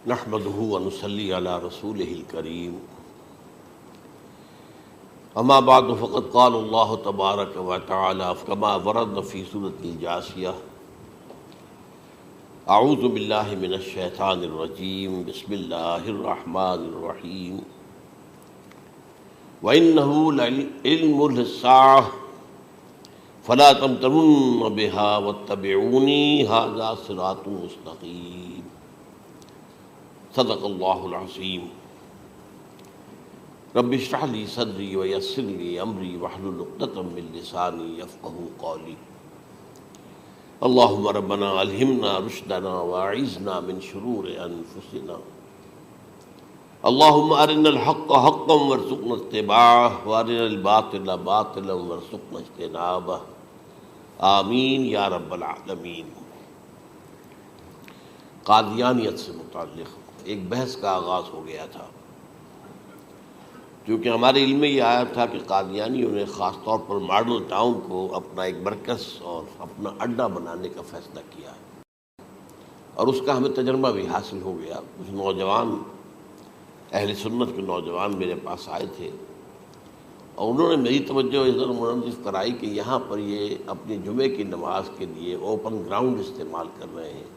نحمده ونصلي على رسوله الكريم اما بعد فقد قال الله تبارك وتعالى كما ورد في سورة الجاثية اعوذ بالله من الشيطان الرجيم بسم الله الرحمن الرحيم وإنه لعلم للساعة فلا تمترن بها واتبعوني هذا صراط مستقيم صدق اللہ العظیم رب اشرح لی صدری ویسر لی امری واحلل عقدۃ من لسانی یفقہوا قولی اللہم ربنا الہمنا رشدنا واعذنا من شرور انفسنا اللہم ارنا الحق حقا وارزقنا اتباعہ وارنا الباطل باطلا وارزقنا اجتنابہ آمین یا رب العالمین۔ قادیانیت سے متعلق ایک بحث کا آغاز ہو گیا تھا، کیونکہ ہمارے علم میں یہ آیا تھا کہ قادیانیوں نے خاص طور پر ماڈل ٹاؤن کو اپنا ایک مرکز اور اپنا اڈا بنانے کا فیصلہ کیا ہے، اور اس کا ہمیں تجربہ بھی حاصل ہو گیا۔ کچھ نوجوان اہل سنت کے نوجوان میرے پاس آئے تھے اور انہوں نے میری توجہ اس طرح منعطف کرائی کہ یہاں پر یہ اپنی جمعے کی نماز کے لیے اوپن گراؤنڈ استعمال کر رہے ہیں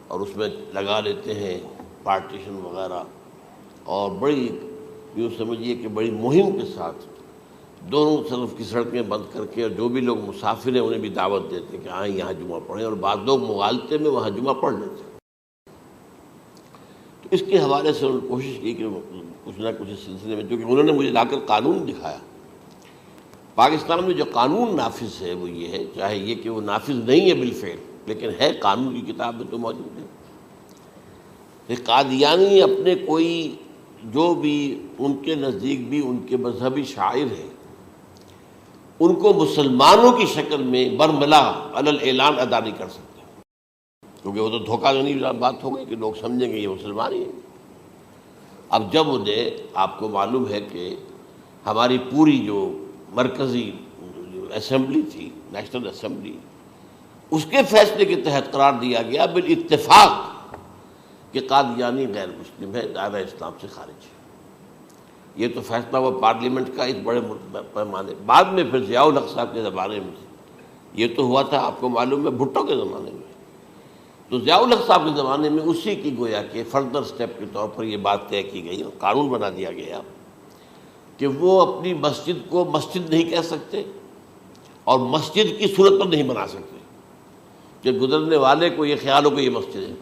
اور اس میں لگا لیتے ہیں پارٹیشن وغیرہ، اور بڑی یوں سمجھیے کہ بڑی مہم کے ساتھ دونوں طرف کی سڑکیں بند کر کے، اور جو بھی لوگ مسافر ہیں انہیں بھی دعوت دیتے ہیں کہ آئیں یہاں جمعہ پڑھیں، اور بعض لوگ مغالطے میں وہاں جمعہ پڑھ لیتے ہیں۔ تو اس کے حوالے سے انہوں نے کوشش کی کہ کچھ نہ کچھ اس سلسلے میں، کیونکہ انہوں نے مجھے لا کر قانون دکھایا۔ پاکستان میں جو قانون نافذ ہے وہ یہ ہے، چاہے یہ کہ وہ نافذ نہیں ہے بالفعل، لیکن ہے، قانون کی کتاب میں تو موجود ہے کہ قادیانی اپنے کوئی جو بھی ان کے نزدیک بھی ان کے مذہبی شاعر ہیں ان کو مسلمانوں کی شکل میں برملا علی الاعلان ادا نہیں کر سکتے، کیونکہ وہ تو دھوکہ دینی بات ہو گئی کہ لوگ سمجھیں گے یہ مسلمان ہی ہیں۔ اب جب انہیں، آپ کو معلوم ہے کہ ہماری پوری جو مرکزی اسمبلی تھی، نیشنل اسمبلی، اس کے فیصلے کے تحت قرار دیا گیا بالاتفاق کہ قادیانی غیر مسلم ہے، دائرہ اسلام سے خارج ہے۔ یہ تو فیصلہ ہوا پارلیمنٹ کا اس بڑے پیمانے، بعد میں پھر ضیاء الحق صاحب کے زمانے میں، یہ تو ہوا تھا آپ کو معلوم ہے بھٹو کے زمانے میں، تو ضیاء الحق صاحب کے زمانے میں اسی کی گویا کہ فردر سٹیپ کے طور پر یہ بات طے کی گئی اور قانون بنا دیا گیا کہ وہ اپنی مسجد کو مسجد نہیں کہہ سکتے اور مسجد کی صورت پر نہیں بنا سکتے کہ گزرنے والے کو یہ خیال ہو کہ یہ مسجد ہے۔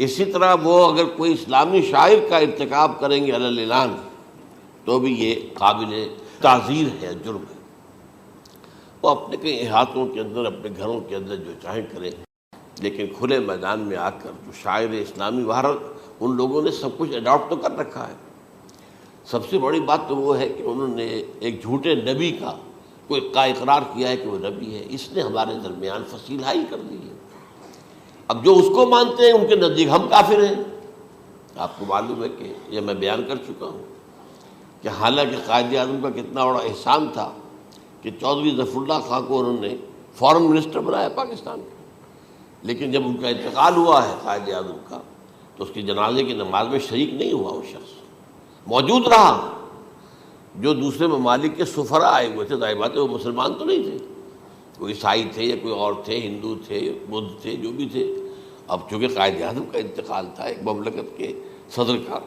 اسی طرح وہ اگر کوئی اسلامی شاعر کا ارتکاب کریں گے علی الاعلان تو بھی یہ قابل تعزیر ہے، جرم ہے۔ وہ اپنے کئی احاطوں کے اندر، اپنے گھروں کے اندر جو چاہیں کریں، لیکن کھلے میدان میں آ کر جو شاعر اسلامی باہر، ان لوگوں نے سب کچھ اڈاپٹ تو کر رکھا ہے۔ سب سے بڑی بات تو وہ ہے کہ انہوں نے ایک جھوٹے نبی کا اقرار کیا ہے کہ وہ نبی ہے، اس نے ہمارے درمیان فصیل حائی کر دی ہے۔ اب جو اس کو مانتے ہیں ان کے نزدیک ہم کافر ہیں۔ آپ کو معلوم ہے کہ یہ میں بیان کر چکا ہوں کہ حالانکہ قائد اعظم کا کتنا بڑا احسان تھا کہ چودھری ظفر اللہ خان کو انہوں نے فارن منسٹر بنایا پاکستان کا، لیکن جب ان کا انتقال ہوا ہے قائد اعظم کا تو اس کی جنازے کی نماز میں شریک نہیں ہوا، وہ شخص موجود رہا۔ جو دوسرے ممالک کے سفراء آئے ہوئے تھے، ظاہر بات ہے وہ مسلمان تو نہیں تھے، کوئی عیسائی تھے یا کوئی اور تھے، ہندو تھے، بدھ تھے، جو بھی تھے۔ اب چونکہ قائد اعظم کا انتقال تھا ایک مملکت کے صدر کا،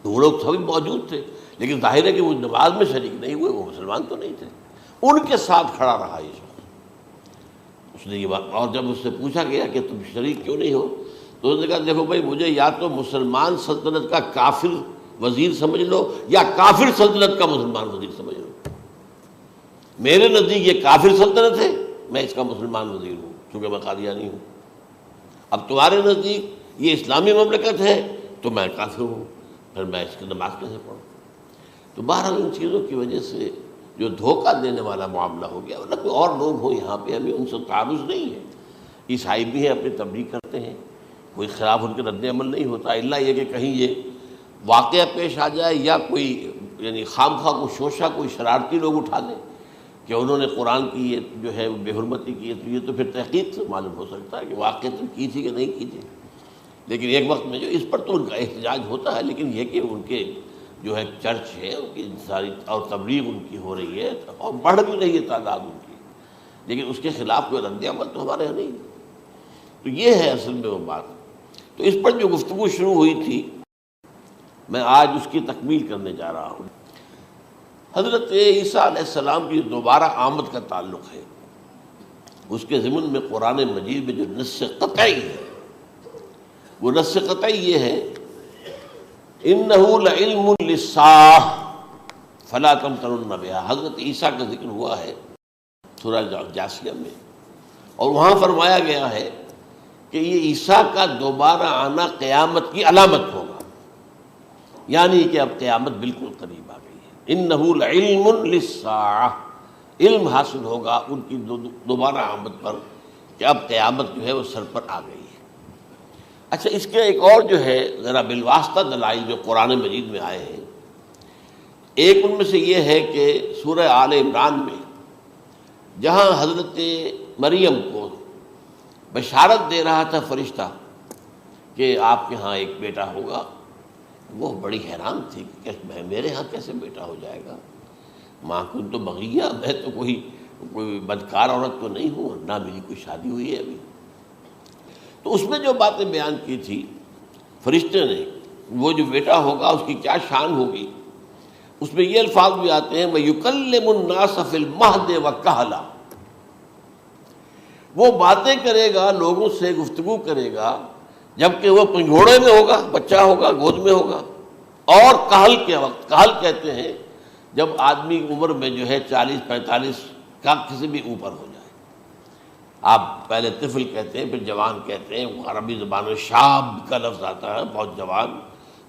تو وہ لوگ سبھی موجود تھے، لیکن ظاہر ہے کہ وہ نماز میں شریک نہیں ہوئے، وہ مسلمان تو نہیں تھے۔ ان کے ساتھ کھڑا رہا یہ شخص، اس نے یہ بات، اور جب اس سے پوچھا گیا کہ تم شریک کیوں نہیں ہو تو اس نے کہا دیکھو بھائی، مجھے یا تو مسلمان سلطنت کا کافر وزیر سمجھ لو یا کافر سلطنت کا مسلمان وزیر سمجھ لو۔ میرے نزدیک یہ کافر سلطنت ہے، میں اس کا مسلمان وزیر ہوں چونکہ میں قادیانی ہوں۔ اب تمہارے نزدیک یہ اسلامی مملکت ہے تو میں کافر ہوں، پھر میں اس کی نماز کیسے پڑھوں؟ تو بہرحال ان چیزوں کی وجہ سے جو دھوکہ دینے والا معاملہ ہو گیا، ورنہ کوئی اور لوگ ہوں یہاں پہ، ہمیں ان سے تعارض نہیں ہے۔ عیسائی بھی ہیں، اپنی تبلیغ کرتے ہیں، کوئی خلاف ان کے رد عمل نہیں ہوتا، الا یہ کہ کہیں یہ واقعہ پیش آ جائے یا کوئی یعنی خام خواہ کو شوشہ کوئی شرارتی لوگ اٹھا دیں کہ انہوں نے قرآن کی یہ جو ہے بے حرمتی کی ہے، تو یہ تو پھر تحقیق سے معلوم ہو سکتا ہے کہ واقعتاً کی تھی کہ نہیں کی تھی۔ لیکن ایک وقت میں جو اس پر تو ان کا احتجاج ہوتا ہے، لیکن یہ کہ ان کے جو ہے چرچ ہے ان کی ساری اور تبلیغ ان کی ہو رہی ہے اور بڑھ بھی رہی ہے تعداد ان کی، لیکن اس کے خلاف کوئی رد عمل تو ہمارے یہاں نہیں۔ تو یہ ہے اصل میں وہ بات۔ تو اس پر جو گفتگو شروع ہوئی تھی میں آج اس کی تکمیل کرنے جا رہا ہوں۔ حضرت عیسیٰ علیہ السلام کی دوبارہ آمد کا تعلق ہے، اس کے ضمن میں قرآن مجید میں جو نص قطعی ہے وہ نص قطعی یہ ہے اِنَّهُ لَعِلْمٌ لِلسَّاعَةِ فَلَا تَمْتَرُنَّ بِهَا۔ حضرت عیسیٰ کا ذکر ہوا ہے سورہ جاسیہ میں، اور وہاں فرمایا گیا ہے کہ یہ عیسیٰ کا دوبارہ آنا قیامت کی علامت ہوگا، یعنی کہ اب قیامت بالکل قریب آ گئی ہے۔ اِنَّهُ لَعِلْمٌ لِلسَّاعَةِ، علم حاصل ہوگا ان کی دوبارہ آمد پر کہ اب قیامت جو ہے وہ سر پر آ گئی ہے۔ اچھا، اس کے ایک اور جو ہے ذرا بالواسطہ دلائل جو قرآن مجید میں آئے ہیں، ایک ان میں سے یہ ہے کہ سورہ آل عمران میں جہاں حضرت مریم کو بشارت دے رہا تھا فرشتہ کہ آپ کے ہاں ایک بیٹا ہوگا، وہ بڑی حیران تھی کہ میرے ہاں کیسے بیٹا ہو جائے گا، ماں کن تو بغیہ، میں تو کوئی بدکار عورت تو نہیں ہوں، نہ میری کوئی شادی ہوئی ہے ابھی۔ تو اس میں جو باتیں بیان کی تھی فرشتے نے، وہ جو بیٹا ہوگا اس کی کیا شان ہوگی، اس میں یہ الفاظ بھی آتے ہیں وَيُكَلِّمُ النَّاسَ فِي الْمَهْدِ وَكَهْلًا، وہ باتیں کرے گا، لوگوں سے گفتگو کرے گا جبکہ وہ پنگھوڑے میں ہوگا، بچہ ہوگا، گود میں ہوگا، اور کہل کے وقت، کہل کہتے ہیں جب آدمی عمر میں جو ہے 40-45 کا کسی بھی اوپر ہو جائے، آپ پہلے طفل کہتے ہیں پھر جوان کہتے ہیں، عربی زبان میں شاب کا لفظ آتا ہے، بہت جوان،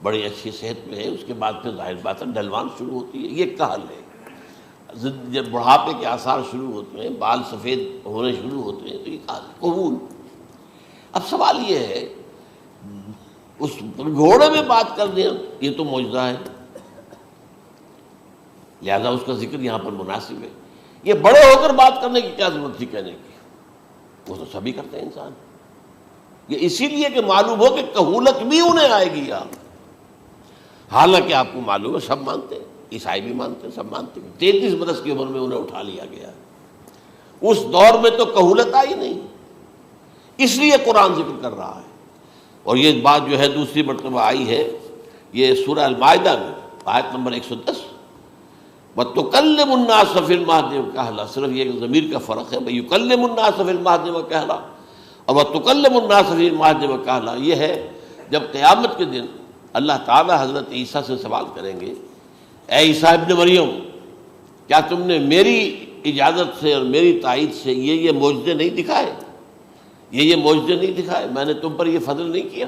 بڑی اچھی صحت میں ہے، اس کے بعد پھر ظاہر بات ہے ڈھلوان شروع ہوتی ہے، یہ کہل ہے۔ جب بڑھاپے کے آثار شروع ہوتے ہیں، بال سفید ہونے شروع ہوتے ہیں، تو یہ کہل، قبول۔ اب سوال یہ ہے اس گھوڑے میں بات کر دیں، یہ تو معجزہ ہے، لہذا اس کا ذکر یہاں پر مناسب ہے۔ یہ بڑے ہو کر بات کرنے کی کیا ضرورت تھی کہنے کی، وہ تو سبھی کرتے ہیں انسان، یہ اسی لیے کہ معلوم ہو کہ کہولت بھی انہیں آئے گی یار، حالانکہ آپ کو معلوم ہے سب مانتے ہیں، عیسائی بھی مانتے ہیں، سب مانتے ہیں، 33 برس کی عمر میں انہیں اٹھا لیا گیا، اس دور میں تو کہولت آئی نہیں، اس لیے قرآن ذکر کر رہا ہے۔ اور یہ بات جو ہے دوسری مرتبہ آئی ہے یہ سورہ المائدہ میں آیت نمبر 110 وَتُكَلِّمُ النَّاسَ فِي الْمَهْدِ وَكَهْلًا، صرف یہ ضمیر کا فرق ہے، وَيُكَلِّمُ النَّاسَ فِي الْمَهْدِ وَكَهْلًا اور وَتُكَلِّمُ النَّاسَ فِي الْمَهْدِ وَكَهْلًا، یہ ہے جب قیامت کے دن اللہ تعالیٰ حضرت عیسیٰ سے سوال کریں گے، اے عیسیٰ ابن مریم، کیا تم نے میری اجازت سے اور میری تائید سے یہ معجزے نہیں دکھائے، یہ معجزے نہیں دکھائے، میں نے تم پر یہ فضل نہیں کیا؟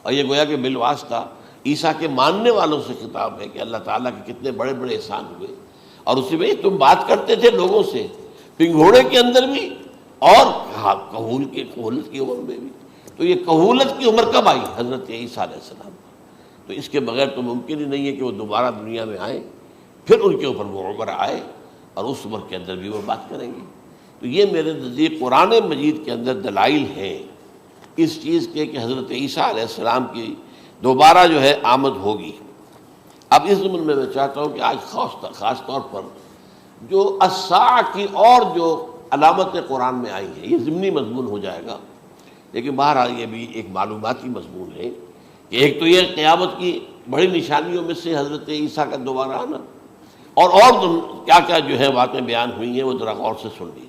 اور یہ گویا کہ بالواسطہ عیسیٰ کے ماننے والوں سے خطاب ہے کہ اللہ تعالیٰ کے کتنے بڑے بڑے احسان ہوئے، اور اسی میں تم بات کرتے تھے لوگوں سے پنگھوڑے کے اندر بھی اور کہولت کی عمر میں بھی، تو یہ کہولت کی عمر کب آئی؟ حضرت عیسیٰ علیہ السلام۔ تو اس کے بغیر تو ممکن ہی نہیں ہے کہ وہ دوبارہ دنیا میں آئیں، پھر ان کے اوپر وہ عمر آئے اور اس عمر کے اندر بھی وہ بات کریں گے۔ تو یہ میرے نزدیک قرآن مجید کے اندر دلائل ہیں اس چیز کے کہ حضرت عیسیٰ علیہ السلام کی دوبارہ جو ہے آمد ہوگی۔ اب اس ضمن میں چاہتا ہوں کہ آج خاص طور پر جو الساعہ کی اور جو علامتیں قرآن میں آئی ہیں، یہ ضمنی مضمون ہو جائے گا، لیکن بہرحال یہ بھی ایک معلوماتی مضمون ہے کہ ایک تو یہ قیامت کی بڑی نشانیوں میں سے حضرت عیسیٰ کا دوبارہ آنا، اور کیا کیا جو ہے باتیں بیان ہوئی ہیں وہ ذرا غور سے سن لیجیے۔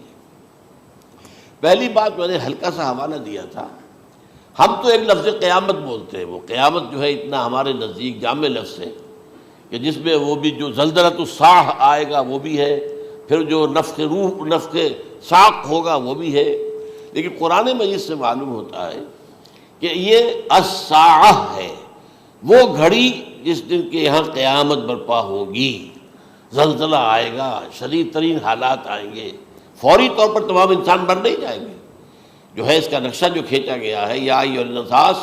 پہلی بات میں نے ہلکا سا حوالہ دیا تھا، ہم تو ایک لفظ قیامت بولتے ہیں، وہ قیامت جو ہے اتنا ہمارے نزدیک جامع لفظ ہے کہ جس میں وہ بھی جو زلزلۃ الساعہ آئے گا وہ بھی ہے، پھر جو نفخ روح نفخ ساق ہوگا وہ بھی ہے، لیکن قرآن مجید سے معلوم ہوتا ہے کہ یہ الساعہ ہے، وہ گھڑی جس دن کے یہاں قیامت برپا ہوگی، زلزلہ آئے گا، شدید ترین حالات آئیں گے، فوری طور پر تمام انسان مر نہیں جائیں گے۔ جو ہے اس کا نقشہ جو کھینچا گیا ہے، یا ایھا الناس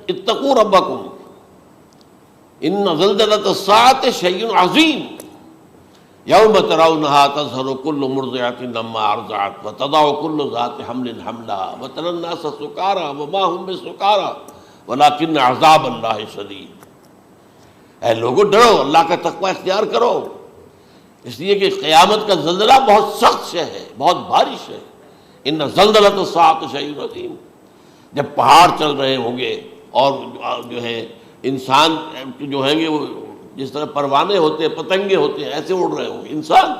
اتقوا ربکم ان زلزلۃ الساعۃ شیء عظیم یوم ترونها تذہل کل مرضعۃ عما ارضعت وتضع کل ذات حمل حملها وتری الناس سکارى وما هم بسکارى ولکن عذاب اللہ شدید. اے لوگوں ڈرو، اللہ کا تقوی اختیار کرو، اس لیے کہ قیامت کا زلزلہ بہت سخت شے ہے، بہت بھاری ہے. ان زلزلۃ الساعۃ شیء عظیم. جب پہاڑ چل رہے ہوں گے اور جو ہے انسان جو ہیں گے وہ جس طرح پروانے ہوتے ہیں، پتنگے ہوتے ہیں، ایسے اڑ رہے ہوں گے انسان.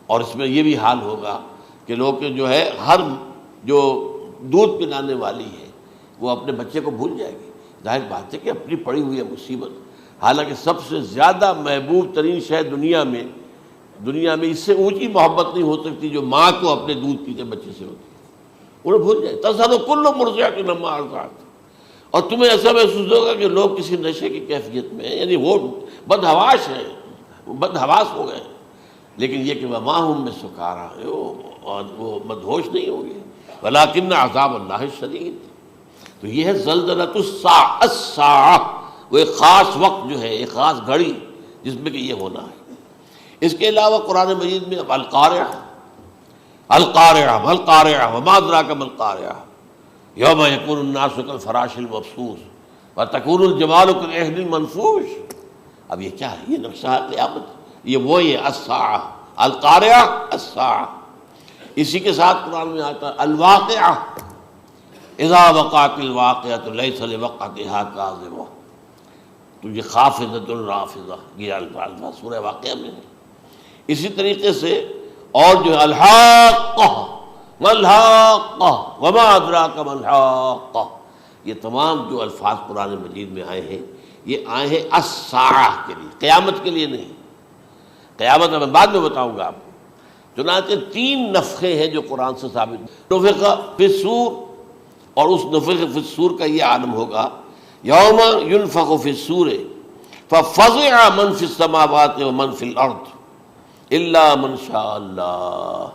اور اس میں یہ بھی حال ہوگا کہ لوگ جو ہے ہر جو دودھ پلانے والی ہے وہ اپنے بچے کو بھول جائے گی. ظاہر بات ہے کہ اپنی پڑی ہوئی ہے مصیبت. حالانکہ سب سے زیادہ محبوب ترین شے دنیا میں اس سے اونچی محبت نہیں ہو سکتی جو ماں کو اپنے دودھ پیتے بچے سے ہوتی ہے. انہیں بھول جائے. تذہل کل مرضعۃ عما ارضعت. اور تمہیں ایسا محسوس ہوگا کہ لوگ کسی نشے کی کیفیت میں ہیں، یعنی وہ بدحواش ہیں، بدحواس ہو گئے، لیکن یہ کہ وما ہم بسکارى، اور وہ مدہوش نہیں ہوں گے. ولکن عذاب اللہ شدید. تو یہ ہے زلزلۃ الساعہ، وہ ایک خاص وقت جو ہے، ایک خاص گھڑی جس میں کہ یہ ہونا ہے. اس کے علاوہ قرآن مجید میں القارعہ القارعہ وما ادراک ما القارعہ یوم یکون الناس کالفراش المبثوث وتکون الجبال کالعہن المنفوش. اب یہ کیا ہے؟ یہ نقشہ ہے قیامت. یہ الساعہ، القارعہ الساعہ. اسی کے ساتھ قرآن میں آتا ہے الواقعہ اذا وقعت الواقعۃ لیس لوقعتها کاذبہ. تو یہ خافضۃ رافضہ، یہ الفاظ سورہ واقعہ میں ہے. اسی طریقے سے اور جو ہے الحاقہ ما الحاقہ وما ادراک ما الحاقہ، یہ تمام جو الفاظ قرآن مجید میں آئے ہیں یہ آئے ہیں الساعہ کے لیے، قیامت کے لیے نہیں. قیامت میں بعد میں بتاؤں گا آپ کو. چنانچہ 3 نفخے ہیں جو قرآن سے ثابت. نفخ فی الصور، اور اس نفخ فی الصور کا یہ عالم ہوگا یوم ینفخ فی الصور ففزع من فی السماوات ومن فی الارض الا من شاء اللہ.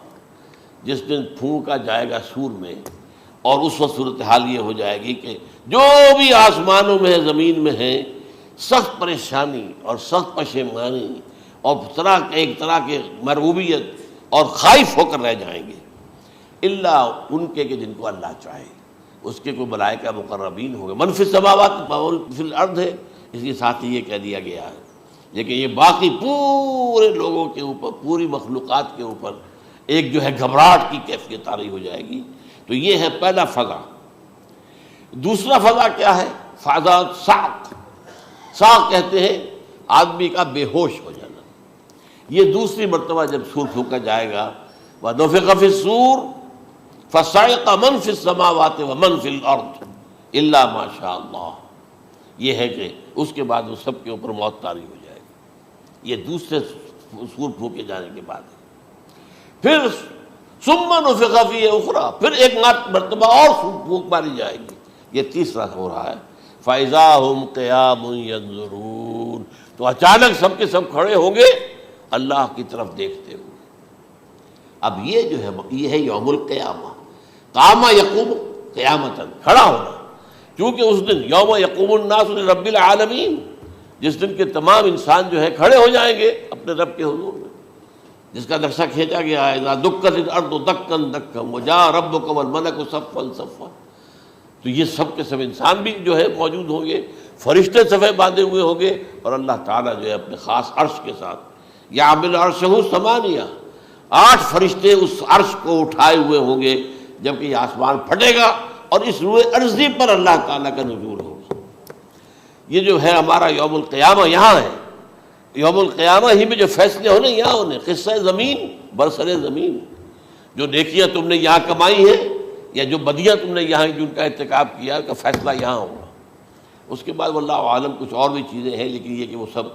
جس دن پھونکا جائے گا سور میں، اور اس وقت صورتحال یہ ہو جائے گی کہ جو بھی آسمانوں میں ہے، زمین میں ہے، سخت پریشانی اور سخت پشیمانی اور ایک طرح کے مرعوبیت اور خائف ہو کر رہ جائیں گے، الا ان کے کہ جن کو اللہ چاہے. اس کے کوئی ملائکہ مقربین ہوں گے. من فی السماوات فی الارض ہے، اس کے ساتھ ہی یہ کہہ دیا گیا ہے. لیکن یہ باقی پورے لوگوں کے اوپر، پوری مخلوقات کے اوپر ایک جو ہے گھبراہٹ کی کیفیت طاری ہو جائے گی. تو یہ ہے پہلا فضا. دوسرا فضا کیا ہے؟ فضا صعق. صعق کہتے ہیں آدمی کا بے ہوش ہو جانا. یہ دوسری مرتبہ جب سور پھونکا جائے گا وَنُفِخَ فِي الصُّورِ فَصَعِقَ مَن فِي السَّمَاوَاتِ وَمَن فِي الْأَرْضِ إِلَّا مَا شَاءَ اللَّهُ. یہ ہے کہ اس کے بعد وہ سب کے اوپر موت طاری ہو جائے گی. یہ دوسرے سور پھونکے جانے کے بعد ہے. پھر ثُمَّ نُفِخَ فِيهِ أُخْرَى، پھر ایک مرتبہ اور پھونک ماری جائے گی. یہ تیسرا ہو رہا ہے. فَإِذَا هُمْ قِيَامٌ يَنظُرُونَ. تو اچانک سب کے سب کھڑے ہوں گے اللہ کی طرف دیکھتے ہوئے. اب یہ جو ہے یہ ہے یوم القیامہ. قام یقوم قیامتاً، کھڑا ہونا. کیونکہ اس دن یوم یقوم الناس لرب العالمین، جس دن کے تمام انسان جو ہے کھڑے ہو جائیں گے اپنے رب کے حضور میں، جس کا نقشہ کھینچا گیا ہے اذا دکت الارض دکا دکا وجاء ربک والملک صفا صفا. تو یہ سب کے سب انسان بھی جو ہے موجود ہوں گے، فرشتے صفے باندھے ہوئے ہوں گے، اور اللہ تعالیٰ جو ہے اپنے خاص عرش کے ساتھ یحمل عرشہ ثمانیہ، 8 فرشتے اس عرش کو اٹھائے ہوئے ہوں گے جبکہ یہ آسمان پھٹے گا اور اس روئے ارضی پر اللہ تعالیٰ کا نزول ہوگا. یہ جو ہے ہمارا یوم القیامہ یہاں ہے. یوم القیامہ ہی میں جو فیصلے ہونے یہاں ہونے. قصہ زمین، برسر زمین، جو نیکیاں تم نے یہاں کمائی ہیں یا جو بدیاں تم نے یہاں جن کا ارتکاب کیا کا فیصلہ یہاں ہوگا. اس کے بعد واللہ عالم کچھ اور بھی چیزیں ہیں، لیکن یہ کہ وہ سب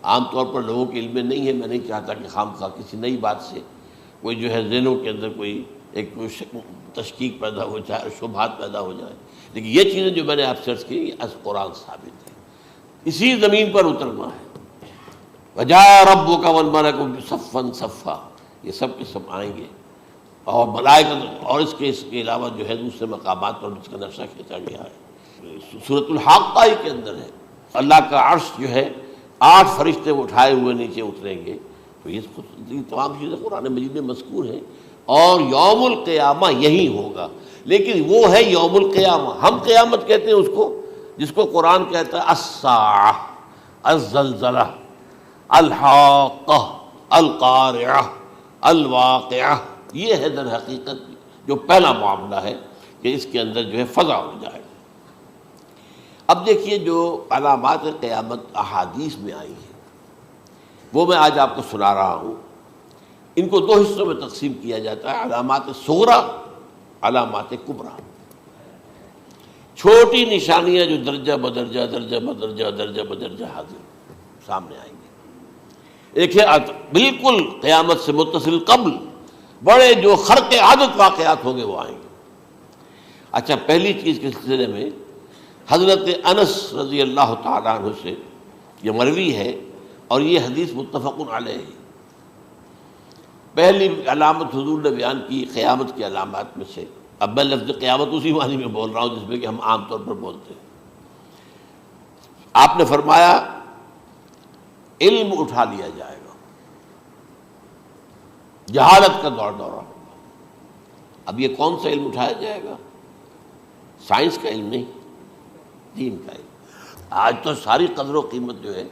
عام طور پر لوگوں کے علم میں نہیں ہے. میں نہیں چاہتا کہ خام خواہ کسی نئی بات سے کوئی جو ہے ذہنوں کے اندر کوئی ایک تشکیک پیدا ہو جائے، شبہات پیدا ہو جائے. لیکن یہ چیزیں جو میں نے آپ سرچ کی از قرآن ثابت ہے. اسی زمین پر اترنا ہے. وجاء ربک والملک صفا صفا، یہ سب کے سب آئیں گے، اور ملائکہ، اور اس کے علاوہ جو ہے دوسرے مقامات پر جس کا نقشہ کھینچا گیا ہے سورۃ الحاقہ کے اندر ہے. اللہ کا عرش جو ہے 8 فرشتے اٹھائے ہوئے نیچے اتریں گے. تو یہ تمام چیزیں قرآن مجید میں مذکور ہیں. اور یوم القیامہ یہی ہوگا، لیکن وہ ہے یوم القیامہ، ہم قیامت کہتے ہیں اس کو جس کو قرآن کہتا ہے الساعہ، الزلزلہ، الحاقہ، القارعہ، الواقعہ۔ یہ ہے در حقیقت جو پہلا معاملہ ہے کہ اس کے اندر جو ہے فضا ہو جائے۔ اب دیکھیے جو علامات قیامت احادیث میں آئی ہیں وہ میں آج آپ کو سنا رہا ہوں۔ ان کو دو حصوں میں تقسیم کیا جاتا ہے، علامات صغریٰ، علامات کبریٰ۔ چھوٹی نشانیاں جو درجہ بدرجہ درجہ بدرجہ درجہ بدرجہ حاضر سامنے آئیں گے۔ ایک ہے بالکل قیامت سے متصل قبل بڑے جو خرق عادت واقعات ہوں گے وہ آئیں گے۔ اچھا، پہلی چیز کے سلسلے میں حضرت انس رضی اللہ تعالیٰ عنہ سے یہ مروی ہے اور یہ حدیث متفق علیہ ہے۔ پہلی علامت حضور نے بیان کی قیامت کی علامات میں سے، اب میں لفظ قیامت اسی معنی میں بول رہا ہوں جس میں کہ ہم عام طور پر بولتے ہیں۔ آپ نے فرمایا علم اٹھا لیا جائے گا، جہالت کا دورہ ہوگا۔ اب یہ کون سا علم اٹھایا جائے گا؟ سائنس کا علم نہیں، دین کا علم۔ آج تو ساری قدر و قیمت جو ہے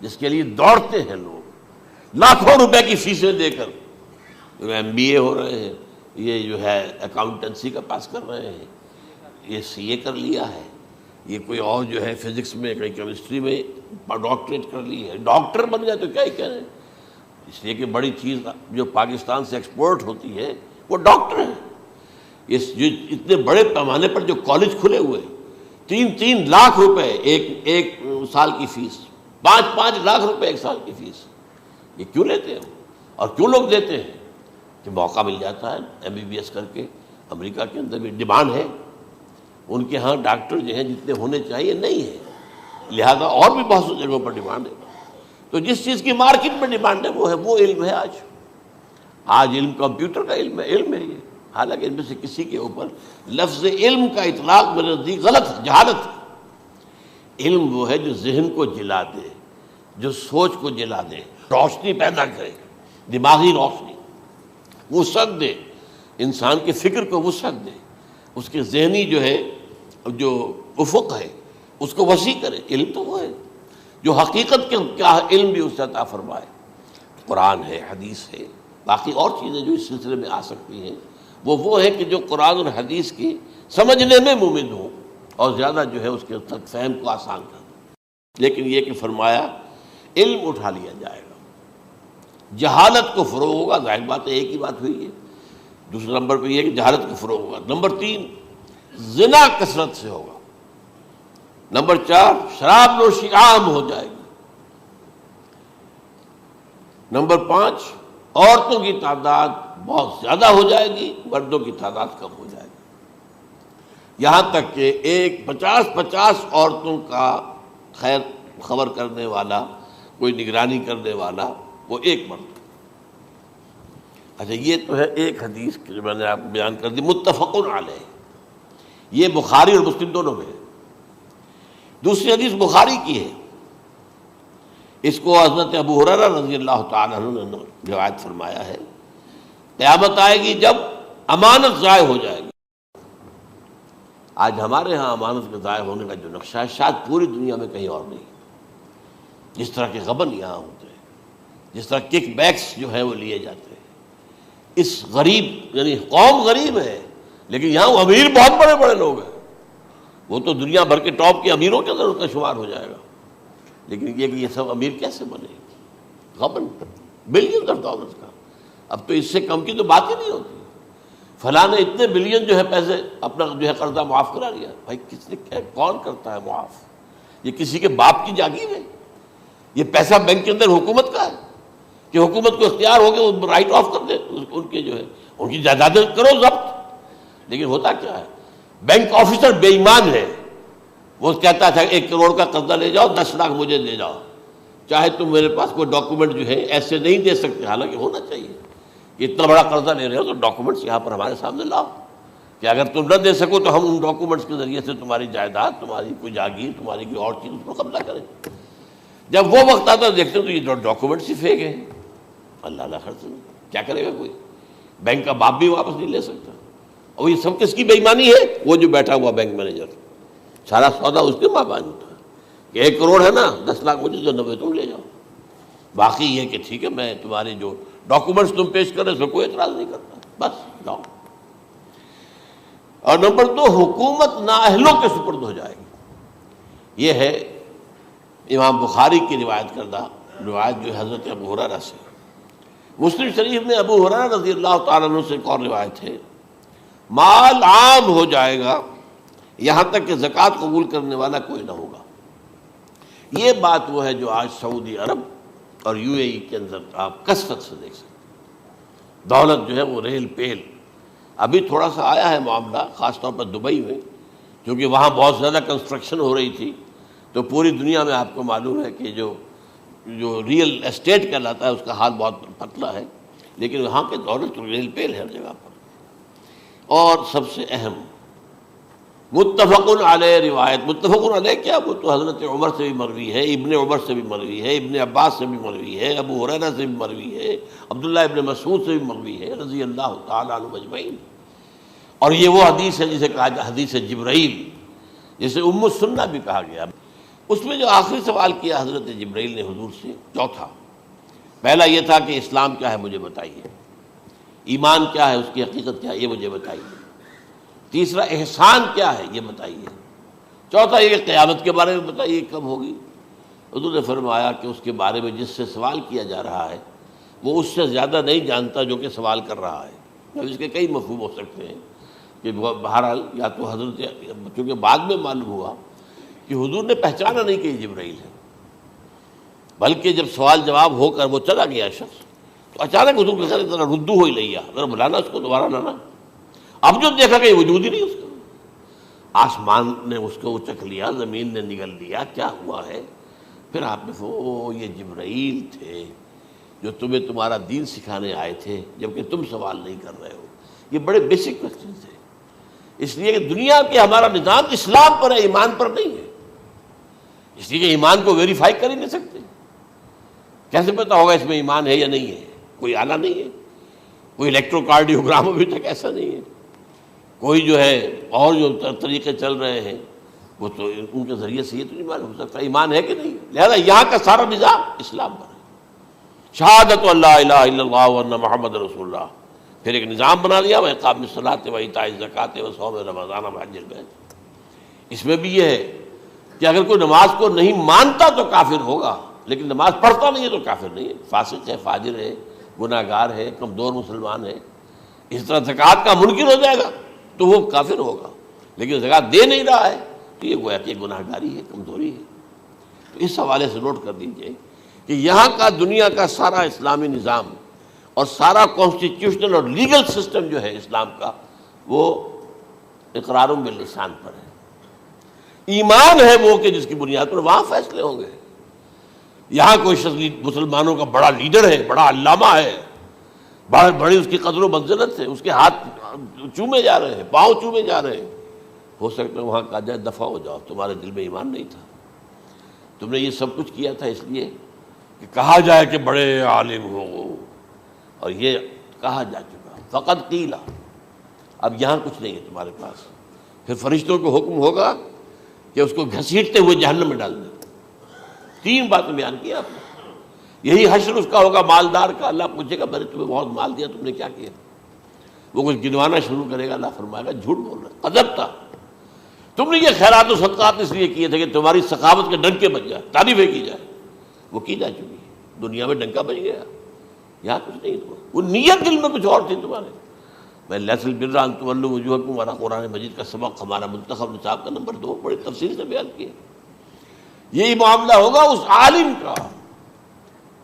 جس کے لیے دوڑتے ہیں لوگ، لاکھوں روپے کی فیسیں دے کر، ایم بی اے ہو رہے ہیں، یہ جو ہے اکاؤنٹنسی کا پاس کر رہے ہیں، یہ سی اے کر لیا ہے، یہ کوئی اور جو ہے فزکس میں، کوئی کیمسٹری میں ڈاکٹریٹ کر لی ہے، ڈاکٹر بن گیا تو کیا ہی کہیں۔ اس لیے کہ بڑی چیز جو پاکستان سے ایکسپورٹ ہوتی ہے وہ ڈاکٹر ہیں۔ جو اتنے بڑے پیمانے پر جو کالج کھلے ہوئے، 3 لاکھ روپے ایک سال کی فیس، 5 لاکھ روپے ایک سال کی فیس، یہ کیوں لیتے ہیں اور کیوں لوگ دیتے ہیں؟ کہ موقع مل جاتا ہے ایم بی بی ایس کر کے۔ امریکہ کے اندر بھی ڈیمانڈ ہے، ان کے ہاں ڈاکٹر جو ہیں جتنے ہونے چاہیے نہیں ہے، لہذا اور بھی بہت سی جگہوں پر ڈیمانڈ ہے۔ تو جس چیز کی مارکیٹ میں ڈیمانڈ ہے وہ علم ہے۔ آج علم کمپیوٹر کا علم ہے یہ، حالانکہ ان میں سے کسی کے اوپر لفظ علم کا اطلاق میرے نزدیک غلط ہے، جہالت ہے۔ علم وہ ہے جو ذہن کو جلا دے، جو سوچ کو جلا دے، روشنی پیدا کرے، دماغی روشنی، وسعت دے، انسان کے فکر کو وسعت دے، اس کے ذہنی جو ہے جو افق ہے اس کو وسیع کرے۔ علم تو وہ ہے جو حقیقت کے کیا علم بھی اس سے عطا فرمائے۔ قرآن ہے، حدیث ہے، باقی اور چیزیں جو اس سلسلے میں آ سکتی ہیں وہ ہے کہ جو قرآن اور حدیث کی سمجھنے میں مومن ہوں اور زیادہ جو ہے اس کے تک فہم کو آسان کر دیں۔ لیکن یہ کہ فرمایا علم اٹھا لیا جائے گا، جہالت کو فروغ ہوگا۔ ظاہر بات ہے ایک ہی بات ہوئی ہے۔ دوسرے نمبر پہ یہ کہ جہالت کو فروغ ہوگا۔ نمبر 3 زنا کثرت سے ہوگا۔ نمبر 4 شراب نوشی عام ہو جائے گی۔ نمبر 5 عورتوں کی تعداد بہت زیادہ ہو جائے گی، مردوں کی تعداد کم ہو جائے گی، یہاں تک کہ 50 عورتوں کا خیر خبر کرنے والا، کوئی نگرانی کرنے والا، وہ ایک مرد۔ اچھا، یہ تو ہے ایک حدیث جو میں نے آپ کو بیان کر دی، متفق علیہ، یہ بخاری اور مسلم دونوں میں ہے۔ دوسری حدیث بخاری کی ہے، اس کو حضرت ابو ہریرہ رضی اللہ تعالیٰ عنہ نے روایت فرمایا ہے، قیامت آئے گی جب امانت ضائع ہو جائے گی۔ آج ہمارے ہاں امانت کے ضائع ہونے کا جو نقشہ ہے شاید پوری دنیا میں کہیں اور نہیں۔ جس طرح کے غبن یہاں ہوتے ہیں، جس طرح کک بیکس جو ہے وہ لیے جاتے ہیں، اس غریب یعنی قوم غریب ہے لیکن یہاں وہ امیر بہت بڑے بڑے لوگ ہیں، وہ تو دنیا بھر کے ٹاپ کے امیروں کے اندر اس کا شمار ہو جائے گا۔ لیکن یہ کہ یہ سب امیر کیسے بنے؟ غبن بلین آف ڈالرز کا، اب تو اس سے کم کی تو بات ہی نہیں ہوتی۔ فلاں نے اتنے بلین جو ہے پیسے اپنا جو ہے قرضہ معاف کرا لیا۔ بھائی کس نے کون کرتا ہے معاف؟ یہ کسی کے باپ کی جاگیر ہے؟ یہ پیسہ بینک کے اندر حکومت کا ہے کہ حکومت کو اختیار ہو گیا وہ رائٹ آف کر دے ان کے جو ہے ان کی جائیدادیں کرو ضبط۔ لیکن ہوتا کیا ہے، بینک آفیسر بے ایمان ہے، وہ کہتا تھا 1 کروڑ کا قرضہ لے جاؤ، 10 لاکھ مجھے دے جاؤ، چاہے تم میرے پاس کوئی ڈاکومنٹ جو ہے ایسے نہیں دے سکتے، حالانکہ ہونا چاہیے کہ اتنا بڑا قرضہ لے رہے ہو تو ڈاکومنٹس یہاں پر ہمارے سامنے لاؤ کہ اگر تم نہ دے سکو تو ہم ان ڈاکومنٹس کے ذریعے سے تمہاری جائیداد، تمہاری کوئی جاگیر، تمہاری کوئی اور چیز اس کو قبضہ کریں۔ جب وہ وقت آتا دیکھتے تو یہ ڈاکومنٹس ہی پھینک ہیں، اللہ خرچ کیا کرے گا کوئی؟ بینک کا باپ بھی واپس نہیں لے سکتا. اور یہ سب کس کی بے ایمانی ہے؟ وہ جو بیٹھا ہوا بینک مینیجر، سارا سودا اس کے ماں باپ ہوتا ہے کہ 1 کروڑ ہے نا، 10 لاکھ مجھے جو 90 تم لے جاؤ. باقی یہ کہ ٹھیک ہے میں تمہارے جو ڈاکومنٹس تم پیش کر رہے اس میں کوئی اعتراض نہیں کرتا، بس جاؤ. اور نمبر 2، حکومت نااہلوں کے سپرد ہو جائے گی. یہ ہے امام بخاری کی روایت کردہ روایت جو حضرت ابو ہریرہ سے. مسلم شریف میں ابو ہریرہ رضی اللہ تعالیٰ عنہ سے ایک اور روایت ہے، مال عام ہو جائے گا یہاں تک کہ زکوٰۃ قبول کرنے والا کوئی نہ ہوگا. یہ بات وہ ہے جو آج سعودی عرب اور UAE کے اندر آپ کثرت سے دیکھ سکتے ہیں. دولت جو ہے وہ ریل پیل. ابھی تھوڑا سا آیا ہے معاملہ خاص طور پر دبئی میں، کیونکہ وہاں بہت زیادہ کنسٹرکشن ہو رہی تھی، تو پوری دنیا میں آپ کو معلوم ہے کہ جو ریئل اسٹیٹ کہلاتا ہے اس کا حال بہت پتلا ہے، لیکن وہاں کے دولت ریل پیل ہے ہر جگہ پر. اور سب سے اہم متفق علیہ روایت. متفق علیہ کیا؟ وہ تو حضرت عمر سے بھی مروی ہے، ابن عمر سے بھی مروی ہے، ابن عباس سے بھی مروی ہے، ابو ہریرہ سے بھی مروی ہے، عبداللہ ابن مسعود سے بھی مروی ہے رضی اللہ تعالیٰ عنہ اجمعین. اور یہ وہ حدیث ہے جسے کہا جائے حدیث جبرائیل، جسے ام السنہ بھی کہا گیا. اس میں جو آخری سوال کیا حضرت جبرائیل نے حضور سے، چوتھا، پہلا یہ تھا کہ اسلام کیا ہے مجھے بتائیے، ایمان کیا ہے، اس کی حقیقت کیا ہے یہ مجھے بتائیے، تیسرا احسان کیا ہے یہ بتائیے، چوتھا یہ کہ قیامت کے بارے میں بتائیے کب ہوگی. حضور نے فرمایا کہ اس کے بارے میں جس سے سوال کیا جا رہا ہے وہ اس سے زیادہ نہیں جانتا جو کہ سوال کر رہا ہے. اب اس کے کئی مفہوم ہو سکتے ہیں کہ بہرحال یا تو حضرت، چونکہ بعد میں معلوم ہوا کہ حضور نے پہچانا نہیں کہ یہ جبرائیل ہے، بلکہ جب سوال جواب ہو کر وہ چلا گیا شخص تو اچانک حضور کے ساتھ ذرا ردو ہو ہی لیا، ذرا بلانا اس کو دوبارہ لانا. اب جو دیکھا کہ وجود ہی نہیں اس کا، آسمان نے اس کو اچک لیا، زمین نے نگل لیا، کیا ہوا ہے؟ پھر آپ نے یہ جبرائیل تھے جو تمہیں تمہارا دین سکھانے آئے تھے جبکہ تم سوال نہیں کر رہے ہو. یہ بڑے بیسک کوسچن تھے، اس لیے کہ دنیا کے ہمارا نظام اسلام پر ہے، ایمان پر نہیں ہے. اس لیے کہ ایمان کو ویریفائی کر ہی نہیں سکتے. کیسے پتا ہوگا اس میں ایمان ہے یا نہیں ہے؟ کوئی آلہ نہیں ہے، کوئی الیکٹروکارڈیوگرام ابھی تک ایسا نہیں ہے، کوئی جو ہے اور جو طریقے چل رہے ہیں وہ تو ان کے ذریعے سے یہ تو نہیں معلوم ہو سکتا ایمان ہے کہ نہیں. لہذا یہاں کا سارا نظام اسلام پر ہے، شہادت اللہ الہ الا اللہ وان محمد رسول اللہ. پھر ایک نظام بنا دیا، وہ اقام الصلاۃ و ایتاء الزکوٰۃ و صوم رمضان و حج البیت. اس میں بھی یہ ہے کہ اگر کوئی نماز کو نہیں مانتا تو کافر ہوگا، لیکن نماز پڑھتا نہیں ہے تو کافر نہیں ہے، فاسق ہے، فاجر ہے، گناہ گار ہے، کمزور مسلمان ہے. اس طرح زکوٰۃ کا منکر ہو جائے گا تو وہ کافر ہوگا، لیکن زکوٰۃ دے نہیں رہا ہے تو یہ گویا کہ گناہ گاری ہے، کمزوری ہے. تو اس حوالے سے نوٹ کر دیجئے کہ یہاں کا دنیا کا سارا اسلامی نظام اور سارا کانسٹیٹیوشنل اور لیگل سسٹم جو ہے اسلام کا وہ اقرار باللسان پر ہے. ایمان ہے وہ کہ جس کی بنیاد پر وہاں فیصلے ہوں گے. یہاں کوئی شخص مسلمانوں کا بڑا لیڈر ہے، بڑا علامہ ہے، بڑی اس کی قدر و منزلت ہے، اس کے ہاتھ چومے جا رہے ہیں، پاؤں چومے جا رہے ہیں، ہو سکتا ہے وہاں کہا جائے دفع ہو جاؤ، تمہارے دل میں ایمان نہیں تھا، تم نے یہ سب کچھ کیا تھا اس لیے کہ کہا جائے کہ بڑے عالم ہو، اور یہ کہا جا چکا فقط قیل. اب یہاں کچھ نہیں ہے تمہارے پاس. پھر فرشتوں کو حکم ہوگا کہ اس کو گھسیٹتے ہوئے جہنم میں ڈال دیں. 3 باتیں بیان کی آپ نے. یہی حشر اس کا ہوگا مالدار کا. اللہ پوچھے گا میں نے تمہیں بہت مال دیا، تم نے کیا کیا؟ وہ کچھ گنوانا شروع کرے گا، اللہ فرمائے گا جھوٹ بول رہا، قذبت، تم نے یہ خیرات و صدقات اس لیے کیے تھے کہ تمہاری سخاوت کے ڈنکے بج جائے، تعریفیں کی جائے. وہ کی جا چکی ہے، دنیا میں ڈنکا بج گیا. یہاں کچھ نہیں تھا، وہ نیت دل میں کچھ اور تھی تمہارے. میں لیس البر ان تولوا وجوہکم والا قرآن مجید کا سبق ہمارا منتخب نصاب کا نمبر 2 بڑی تفصیل سے بیان کیا. یہی معاملہ ہوگا اس عالم کا.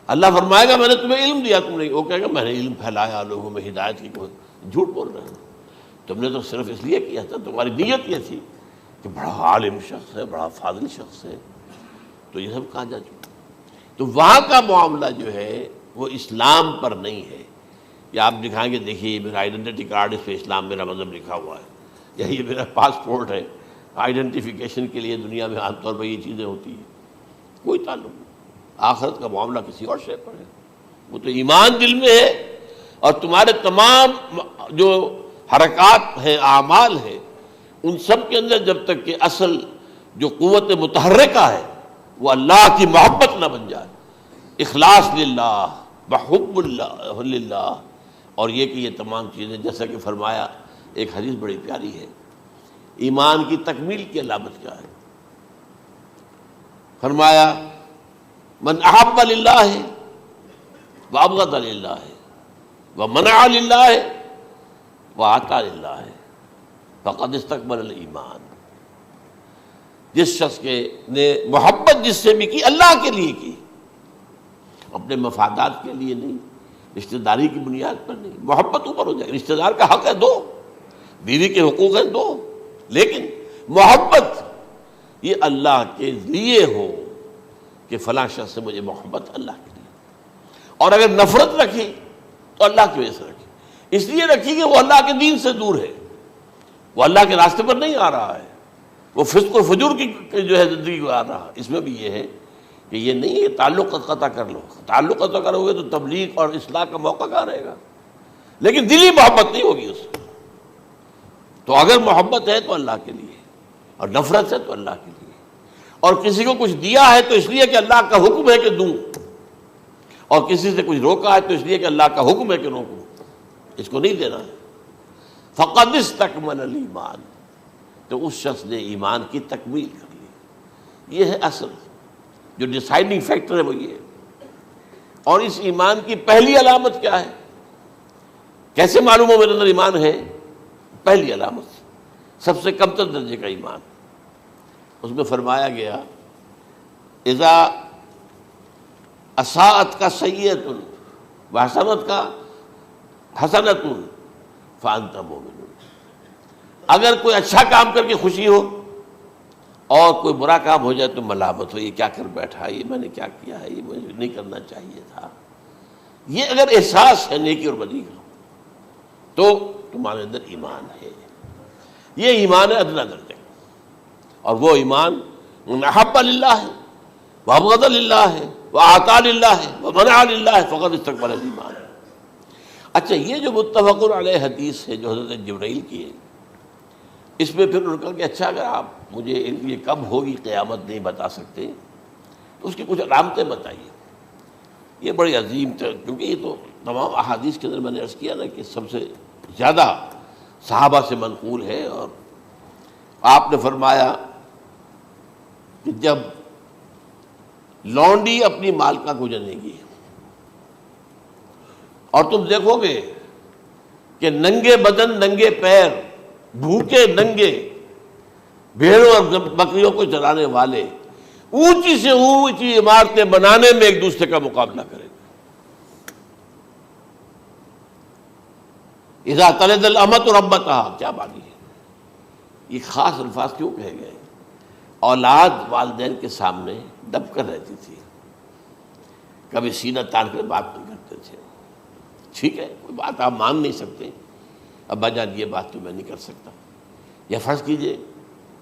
اللہ فرمائے گا میں نے تمہیں علم دیا، تم نہیں. وہ کہے گا میں نے علم پھیلایا لوگوں میں ہدایت کی. کوئی جھوٹ بول رہے ہیں، تم نے تو صرف اس لیے کیا تھا، تمہاری نیت یہ تھی کہ بڑا عالم شخص ہے، بڑا فاضل شخص ہے. تو یہ سب کہا جا چکا. تو وہاں کا معاملہ جو ہے وہ اسلام پر نہیں ہے. یا آپ دکھائیں گے دیکھیے یہ میرا آئیڈینٹی کارڈ، اس پہ اسلام میرا مذہب لکھا ہوا ہے، یا یہ میرا پاسپورٹ ہے. آئیڈینٹیفیکیشن کے لیے دنیا میں عام طور پر یہ چیزیں ہوتی ہیں. کوئی تعلق نہیں. آخرت کا معاملہ کسی اور شے پر ہے. وہ تو ایمان دل میں ہے اور تمہارے تمام جو حرکات ہیں، اعمال ہیں، ان سب کے اندر جب تک کہ اصل جو قوت متحرکہ ہے وہ اللہ کی محبت نہ بن جائے، اخلاص للہ، بحب اللہ للہ، اور یہ کہ یہ تمام چیزیں جیسا کہ فرمایا، ایک حدیث بڑی پیاری ہے، ایمان کی تکمیل کی علامت کیا ہے؟ فرمایا من احب للہ وابغض للہ ومنع للہ واعطى للہ فقد استکمل الایمان۔ جس شخص کے نے محبت جس سے بھی کی، اللہ کے لیے کی، اپنے مفادات کے لیے نہیں، رشتہ داری کی بنیاد پر نہیں، محبت اوپر ہو جائے، رشتہ دار کا حق ہے دو، بیوی کے حقوق ہیں دو، لیکن محبت یہ اللہ کے لیے ہو کہ فلاں شخص سے مجھے محبت اللہ کے لیے، اور اگر نفرت رکھی تو اللہ کی وجہ سے رکھی، اس لیے رکھی کہ وہ اللہ کے دین سے دور ہے، وہ اللہ کے راستے پر نہیں آ رہا ہے، وہ فسق و فجور کی جو ہے زندگی کو آ رہا۔ اس میں بھی یہ ہے کہ یہ نہیں ہے تعلق قطع کر لو، تعلق قطع کرو گے تو تبلیغ اور اصلاح کا موقع کہاں رہے گا، لیکن دلی محبت نہیں ہوگی اس سے۔ تو اگر محبت ہے تو اللہ کے لیے، اور نفرت ہے تو اللہ کے لیے، اور کسی کو کچھ دیا ہے تو اس لیے کہ اللہ کا حکم ہے کہ دوں، اور کسی سے کچھ روکا ہے تو اس لیے کہ اللہ کا حکم ہے کہ روکوں، اس کو نہیں دینا ہے۔ فقد استکمل الایمان، تو اس شخص نے ایمان کی تکمیل کر لی۔ یہ ہے اصل جو ڈیسائیڈنگ فیکٹر ہے، وہ یہ ہے۔ اور اس ایمان کی پہلی علامت کیا ہے؟ کیسے معلوم ہو میرے اندر ایمان ہے؟ پہلی علامت سب سے کم تر درجے کا ایمان، اس میں فرمایا گیا اذا اساءت کا سیئۃ وحسنت کا حسنۃ فانت مومن، اگر کوئی اچھا کام کر کے خوشی ہو اور کوئی برا کام ہو جائے تو ملامت ہو، یہ کیا کر بیٹھا، یہ میں نے کیا کیا ہے، یہ مجھے نہیں کرنا چاہیے تھا، یہ اگر احساس ہے نیکی اور بدی کا تو تمہارے اندر ایمان ہے۔ یہ ایمان ہے ادنا درجے، اور وہ ایمان من احب للہ وابغض للہ واعطى للہ ومنع للہ فقد استکمل الایمان۔ اچھا، یہ جو متفق علیہ حدیث ہے جو حضرت جبرائیل کی ہے، اس میں پھر انہوں نے کہا کہ اچھا اگر آپ مجھے یہ کب ہوگی قیامت نہیں بتا سکتے تو اس کی کچھ علامتیں بتائیے۔ یہ بڑی عظیم تھا، کیونکہ یہ تو تمام احادیث کے اندر میں نے عرض کیا نا کہ سب سے زیادہ صحابہ سے منقول ہے، اور آپ نے فرمایا کہ جب لونڈی اپنی مالکہ کو جنے گی اور تم دیکھو گے کہ ننگے بدن ننگے پیر بھوکے ننگے بھیڑوں اور بکریوں کو چرانے والے اونچی سے اونچی عمارتیں بنانے میں ایک دوسرے کا مقابلہ کریں گے۔ اذا تلد الامۃ ربتها، کیا بات ہے، یہ خاص الفاظ کیوں کہے گئے؟ اولاد والدین کے سامنے دب کر رہتی تھی، کبھی سینہ تان کر بات نہیں کرتے تھے، ٹھیک ہے کوئی بات آپ مان نہیں سکتے، ابا جان یہ بات تو میں نہیں کر سکتا، یا فرض کیجئے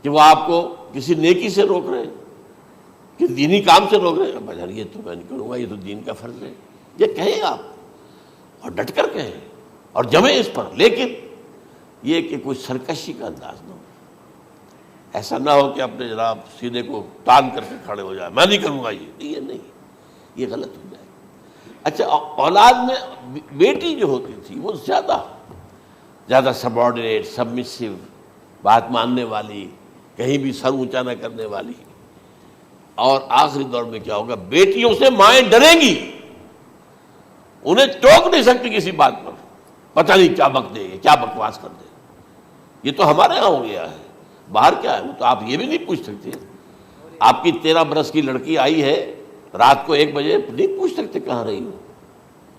کہ وہ آپ کو کسی نیکی سے روک رہے ہیں، کہ دینی کام سے روک رہے ہیں، ابا جان یہ تو میں نہیں کروں گا، یہ تو دین کا فرض ہے، یہ کہیں آپ اور ڈٹ کر کہیں اور جمیں اس پر، لیکن یہ کہ کوئی سرکشی کا انداز نہ ہو، ایسا نہ ہو کہ اپنے جناب سینے کو تان کر کے کھڑے ہو جائے، میں نہیں کروں گا، یہ نہیں، یہ غلط ہو جائے۔ اچھا، اولاد میں بیٹی جو ہوتی تھی وہ زیادہ سبارڈینیٹ، سبمسیو، بات ماننے والی، کہیں بھی سر اونچا نہ کرنے والی، اور آخری دور میں کیا ہوگا، بیٹیوں سے مائیں ڈریں گی، انہیں ٹوک نہیں سکتی کسی بات پر، پتہ نہیں کیا بک دے گی، کیا بکواس کر دے گی۔ یہ تو ہمارے ہاں ہو گیا ہے، باہر کیا ہے وہ تو آپ یہ بھی نہیں پوچھ سکتے، آپ کی 13 برس کی لڑکی آئی ہے رات کو 1 بجے، نہیں پوچھ سکتے کہاں رہی ہو،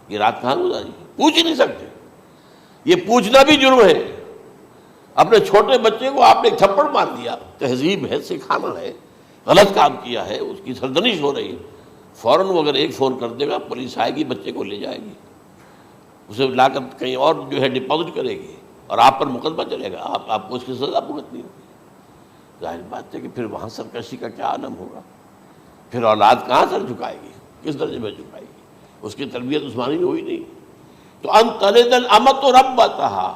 یہ رات کہاں گزاری، پوچھ ہی نہیں سکتے، یہ پوچھنا بھی جرم ہے۔ اپنے چھوٹے بچے کو آپ نے ایک تھپڑ مار دیا، تہذیب ہے، سکھانا ہے، غلط کام کیا ہے، اس کی سرزنش ہو رہی ہے، فوراً وہ اگر ایک فون کر دے گا پولیس آئے گی، بچے کو لے جائے گی، اسے لا کر کہیں اور جو ہے ڈپازٹ کرے گی، اور آپ پر مقدمہ چلے گا، آپ کو اس کی سزا بھگتنی ہوگی۔ ظاہر بات ہے کہ پھر وہاں سرکشی کا کیا عالم ہوگا، پھر اولاد کہاں سر جھکائے گی، کس درجے میں جھکائے گی، اس کی تربیت عثمانی میں ہوئی نہیں، تو ان تلد الامۃ ربتہا،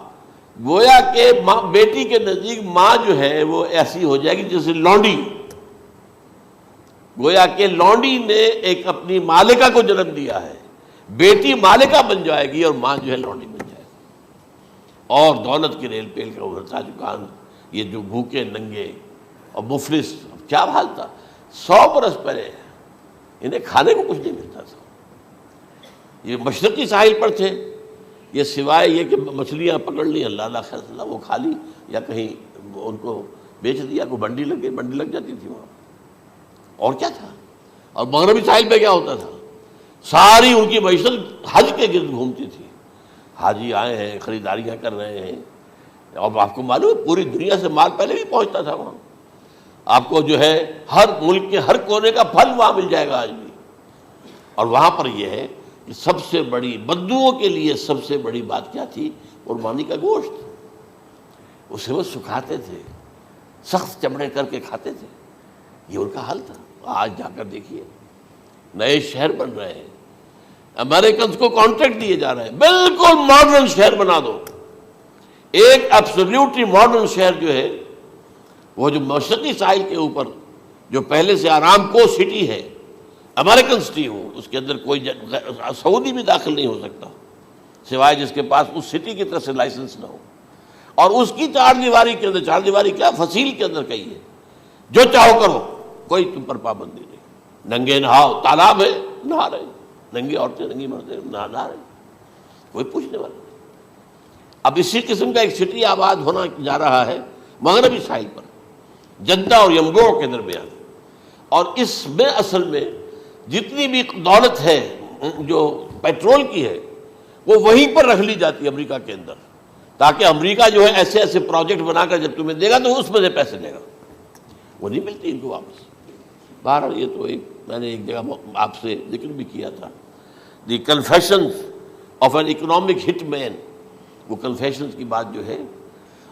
گویا کہ بیٹی کے نزدیک ماں جو ہے وہ ایسی ہو جائے گی جیسے لونڈی، گویا کہ لونڈی نے ایک اپنی مالکہ کو جنم دیا ہے، بیٹی مالکہ بن جائے گی اور ماں جو ہے لونڈی بن جائے گی، اور دولت کی ریل پیل کا ابھرتا دکان، یہ جو بھوکے ننگے اور مفلس، کیا حال تھا 100 برس پہلے، انہیں کھانے کو کچھ نہیں ملتا تھا، یہ مشرقی ساحل پر تھے، یہ سوائے یہ کہ مچھلیاں پکڑ لی اللہ خیر اللہ وہ کھا لی، یا کہیں ان کو بیچ دیا، کوئی بنڈی لگ گئی، بنڈی لگ جاتی تھی وہاں، اور کیا تھا۔ اور مغربی ساحل پہ کیا ہوتا تھا، ساری ان کی معیشت حج کے گرد گھومتی تھی، حاجی آئے ہیں خریداریاں کر رہے ہیں، اور آپ کو معلوم ہے پوری دنیا سے مال پہلے بھی پہنچتا تھا وہاں، آپ کو جو ہے ہر ملک کے ہر کونے کا پھل وہاں مل جائے گا آج بھی۔ اور وہاں پر یہ ہے کہ سب سے بڑی بدوؤں کے لیے سب سے بڑی بات کیا تھی، قربانی کا گوشت، اسے وہ سکھاتے تھے، سخت چمڑے کر کے کھاتے تھے، یہ ان کا حل تھا۔ آج جا کر دیکھیے نئے شہر بن رہے ہیں، امریکنز کو کانٹریکٹ دیے جا رہے ہیں، بالکل ماڈرن شہر بنا دو، ایک ایبسلیوٹلی ماڈرن شہر جو ہے وہ جو مشرقی ساحل کے اوپر جو پہلے سے آرام کو سٹی ہے، امریکن سٹی ہو، اس کے اندر کوئی سعودی بھی داخل نہیں ہو سکتا سوائے جس کے پاس اس سٹی کی طرف سے لائسنس نہ ہو، اور اس کی چار دیواری کے اندر، چار دیواری کیا فصیل کے اندر کہی ہے، جو چاہو کرو، کوئی تم پر پابندی نہیں، ننگے نہاؤ، تالاب ہے نہا رہے، ننگی عورتیں ننگی مردیں نہا رہے، کوئی پوچھنے والا نہیں۔ اب اسی قسم کا ایک سٹی آباد ہونا جا رہا ہے مغربی ساحل پر، جدہ اور ینبوع کے درمیان، اور اس میں اصل میں جتنی بھی دولت ہے جو پیٹرول کی ہے وہ وہیں پر رکھ لی جاتی ہے امریکہ کے اندر، تاکہ امریکہ جو ہے ایسے ایسے پروجیکٹ بنا کر جب تمہیں دے گا تو اس میں سے پیسے دے گا، وہ نہیں ملتی ان کو واپس۔ بہرحال یہ تو میں نے ایک جگہ آپ سے ذکر بھی کیا تھا، دی کنفیشنز آف این اکنامک ہٹ مین، وہ کنفیشنز کی بات جو ہے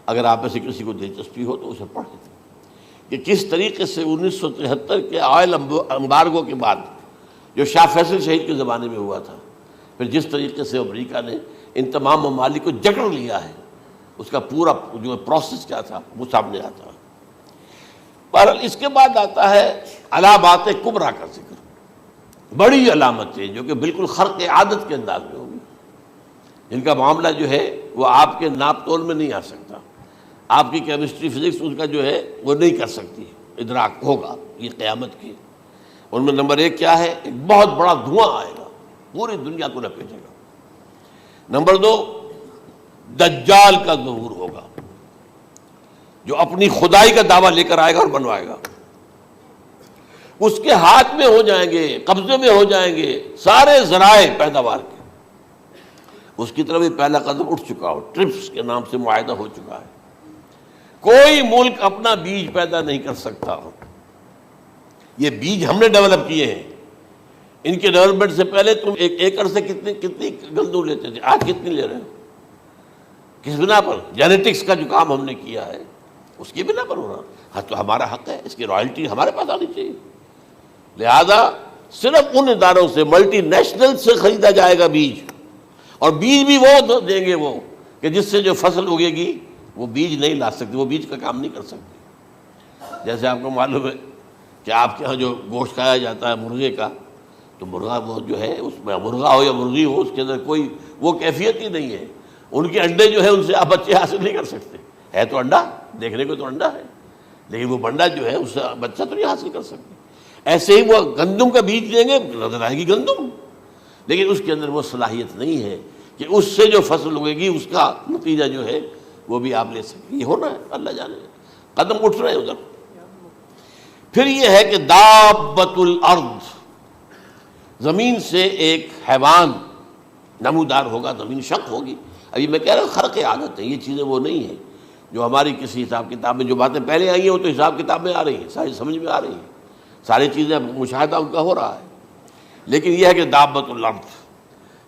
اگر آپ میں سے کسی کو دلچسپی ہو تو اسے پڑھیں، کہ کس طریقے سے 1973 کے آئل امبارگو کے بعد جو شاہ فیصل شہید کے زمانے میں ہوا تھا، پھر جس طریقے سے امریکہ نے ان تمام ممالک کو جکڑ لیا ہے، اس کا پورا جو پروسیس کیا تھا وہ سامنے آتا ہے۔ بہرحال اس کے بعد آتا ہے علامات کبریٰ کا ذکر، بڑی علامتیں جو کہ بالکل خرق عادت کے انداز میں ہوگی، جن کا معاملہ جو ہے وہ آپ کے ناپ تول میں نہیں آ سکتا، آپ کی کیمسٹری فزکس اس کا جو ہے وہ نہیں کر سکتی، ادراک ہوگا یہ قیامت کی۔ ان میں نمبر 1 کیا ہے، ایک بہت بڑا دھواں آئے گا، پوری دنیا کو لپیٹے گا۔ نمبر 2 دجال کا ظہور ہوگا، جو اپنی خدائی کا دعویٰ لے کر آئے گا اور بنوائے گا، اس کے ہاتھ میں ہو جائیں گے، قبضے میں ہو جائیں گے سارے ذرائع پیداوار کے، اس کی طرف بھی پہلا قدم اٹھ چکا ہو، ٹرپس کے نام سے معاہدہ ہو چکا ہے، کوئی ملک اپنا بیج پیدا نہیں کر سکتا، یہ بیج ہم نے ڈیولپ کیے ہیں، ان کے ڈیولپمنٹ سے پہلے تم ایک ایکڑ سے کتنی گندم لیتے تھے، آج کتنی لے رہے ہو، کس بنا پر؟ جینیٹکس کا جو کام ہم نے کیا ہے اس کی بنا پر ہو رہا، ہاں تو ہمارا حق ہے، اس کی رائلٹی ہمارے پاس آنی چاہیے، لہذا صرف ان اداروں سے ملٹی نیشنل سے خریدا جائے گا بیج، اور بیج بھی وہ دیں گے وہ کہ جس سے جو فصل اگے گی وہ بیج نہیں لا سکتے، وہ بیج کا کام نہیں کر سکتے۔ جیسے آپ کو معلوم ہے کہ آپ کے ہاں جو گوشت کھایا جاتا ہے مرغے کا، تو مرغا وہ جو ہے اس میں مرغا ہو یا مرغی ہو، اس کے اندر کوئی وہ کیفیت ہی نہیں ہے، ان کے انڈے جو ہے ان سے آپ بچے حاصل نہیں کر سکتے، ہے تو انڈا، دیکھنے کو تو انڈا ہے لیکن وہ بنڈا جو ہے اس سے بچہ تو نہیں حاصل کر سکتے۔ ایسے ہی وہ گندم کا بیج دیں گے، نظر آئے گی گندم، لیکن اس کے اندر وہ صلاحیت نہیں ہے کہ اس سے جو فصل اگے گی اس کا نتیجہ جو ہے وہ بھی آپ لے سکیں، یہ ہونا ہے، اللہ جانے، قدم اٹھ رہے ہیں ادھر۔ پھر یہ ہے کہ دابۃ الارض، زمین سے ایک حیوان نمودار ہوگا، زمین شق ہوگی۔ ابھی میں کہہ رہا ہوں خرق عادت ہے، یہ چیزیں وہ نہیں ہیں جو ہماری کسی حساب کتاب میں جو باتیں پہلے آئی ہیں وہ تو حساب کتاب میں آ رہی ہیں، ساری سمجھ میں آ رہی ہیں، ساری چیزیں مشاہدہ ان کا ہو رہا ہے، لیکن یہ ہے کہ دابۃ الارض،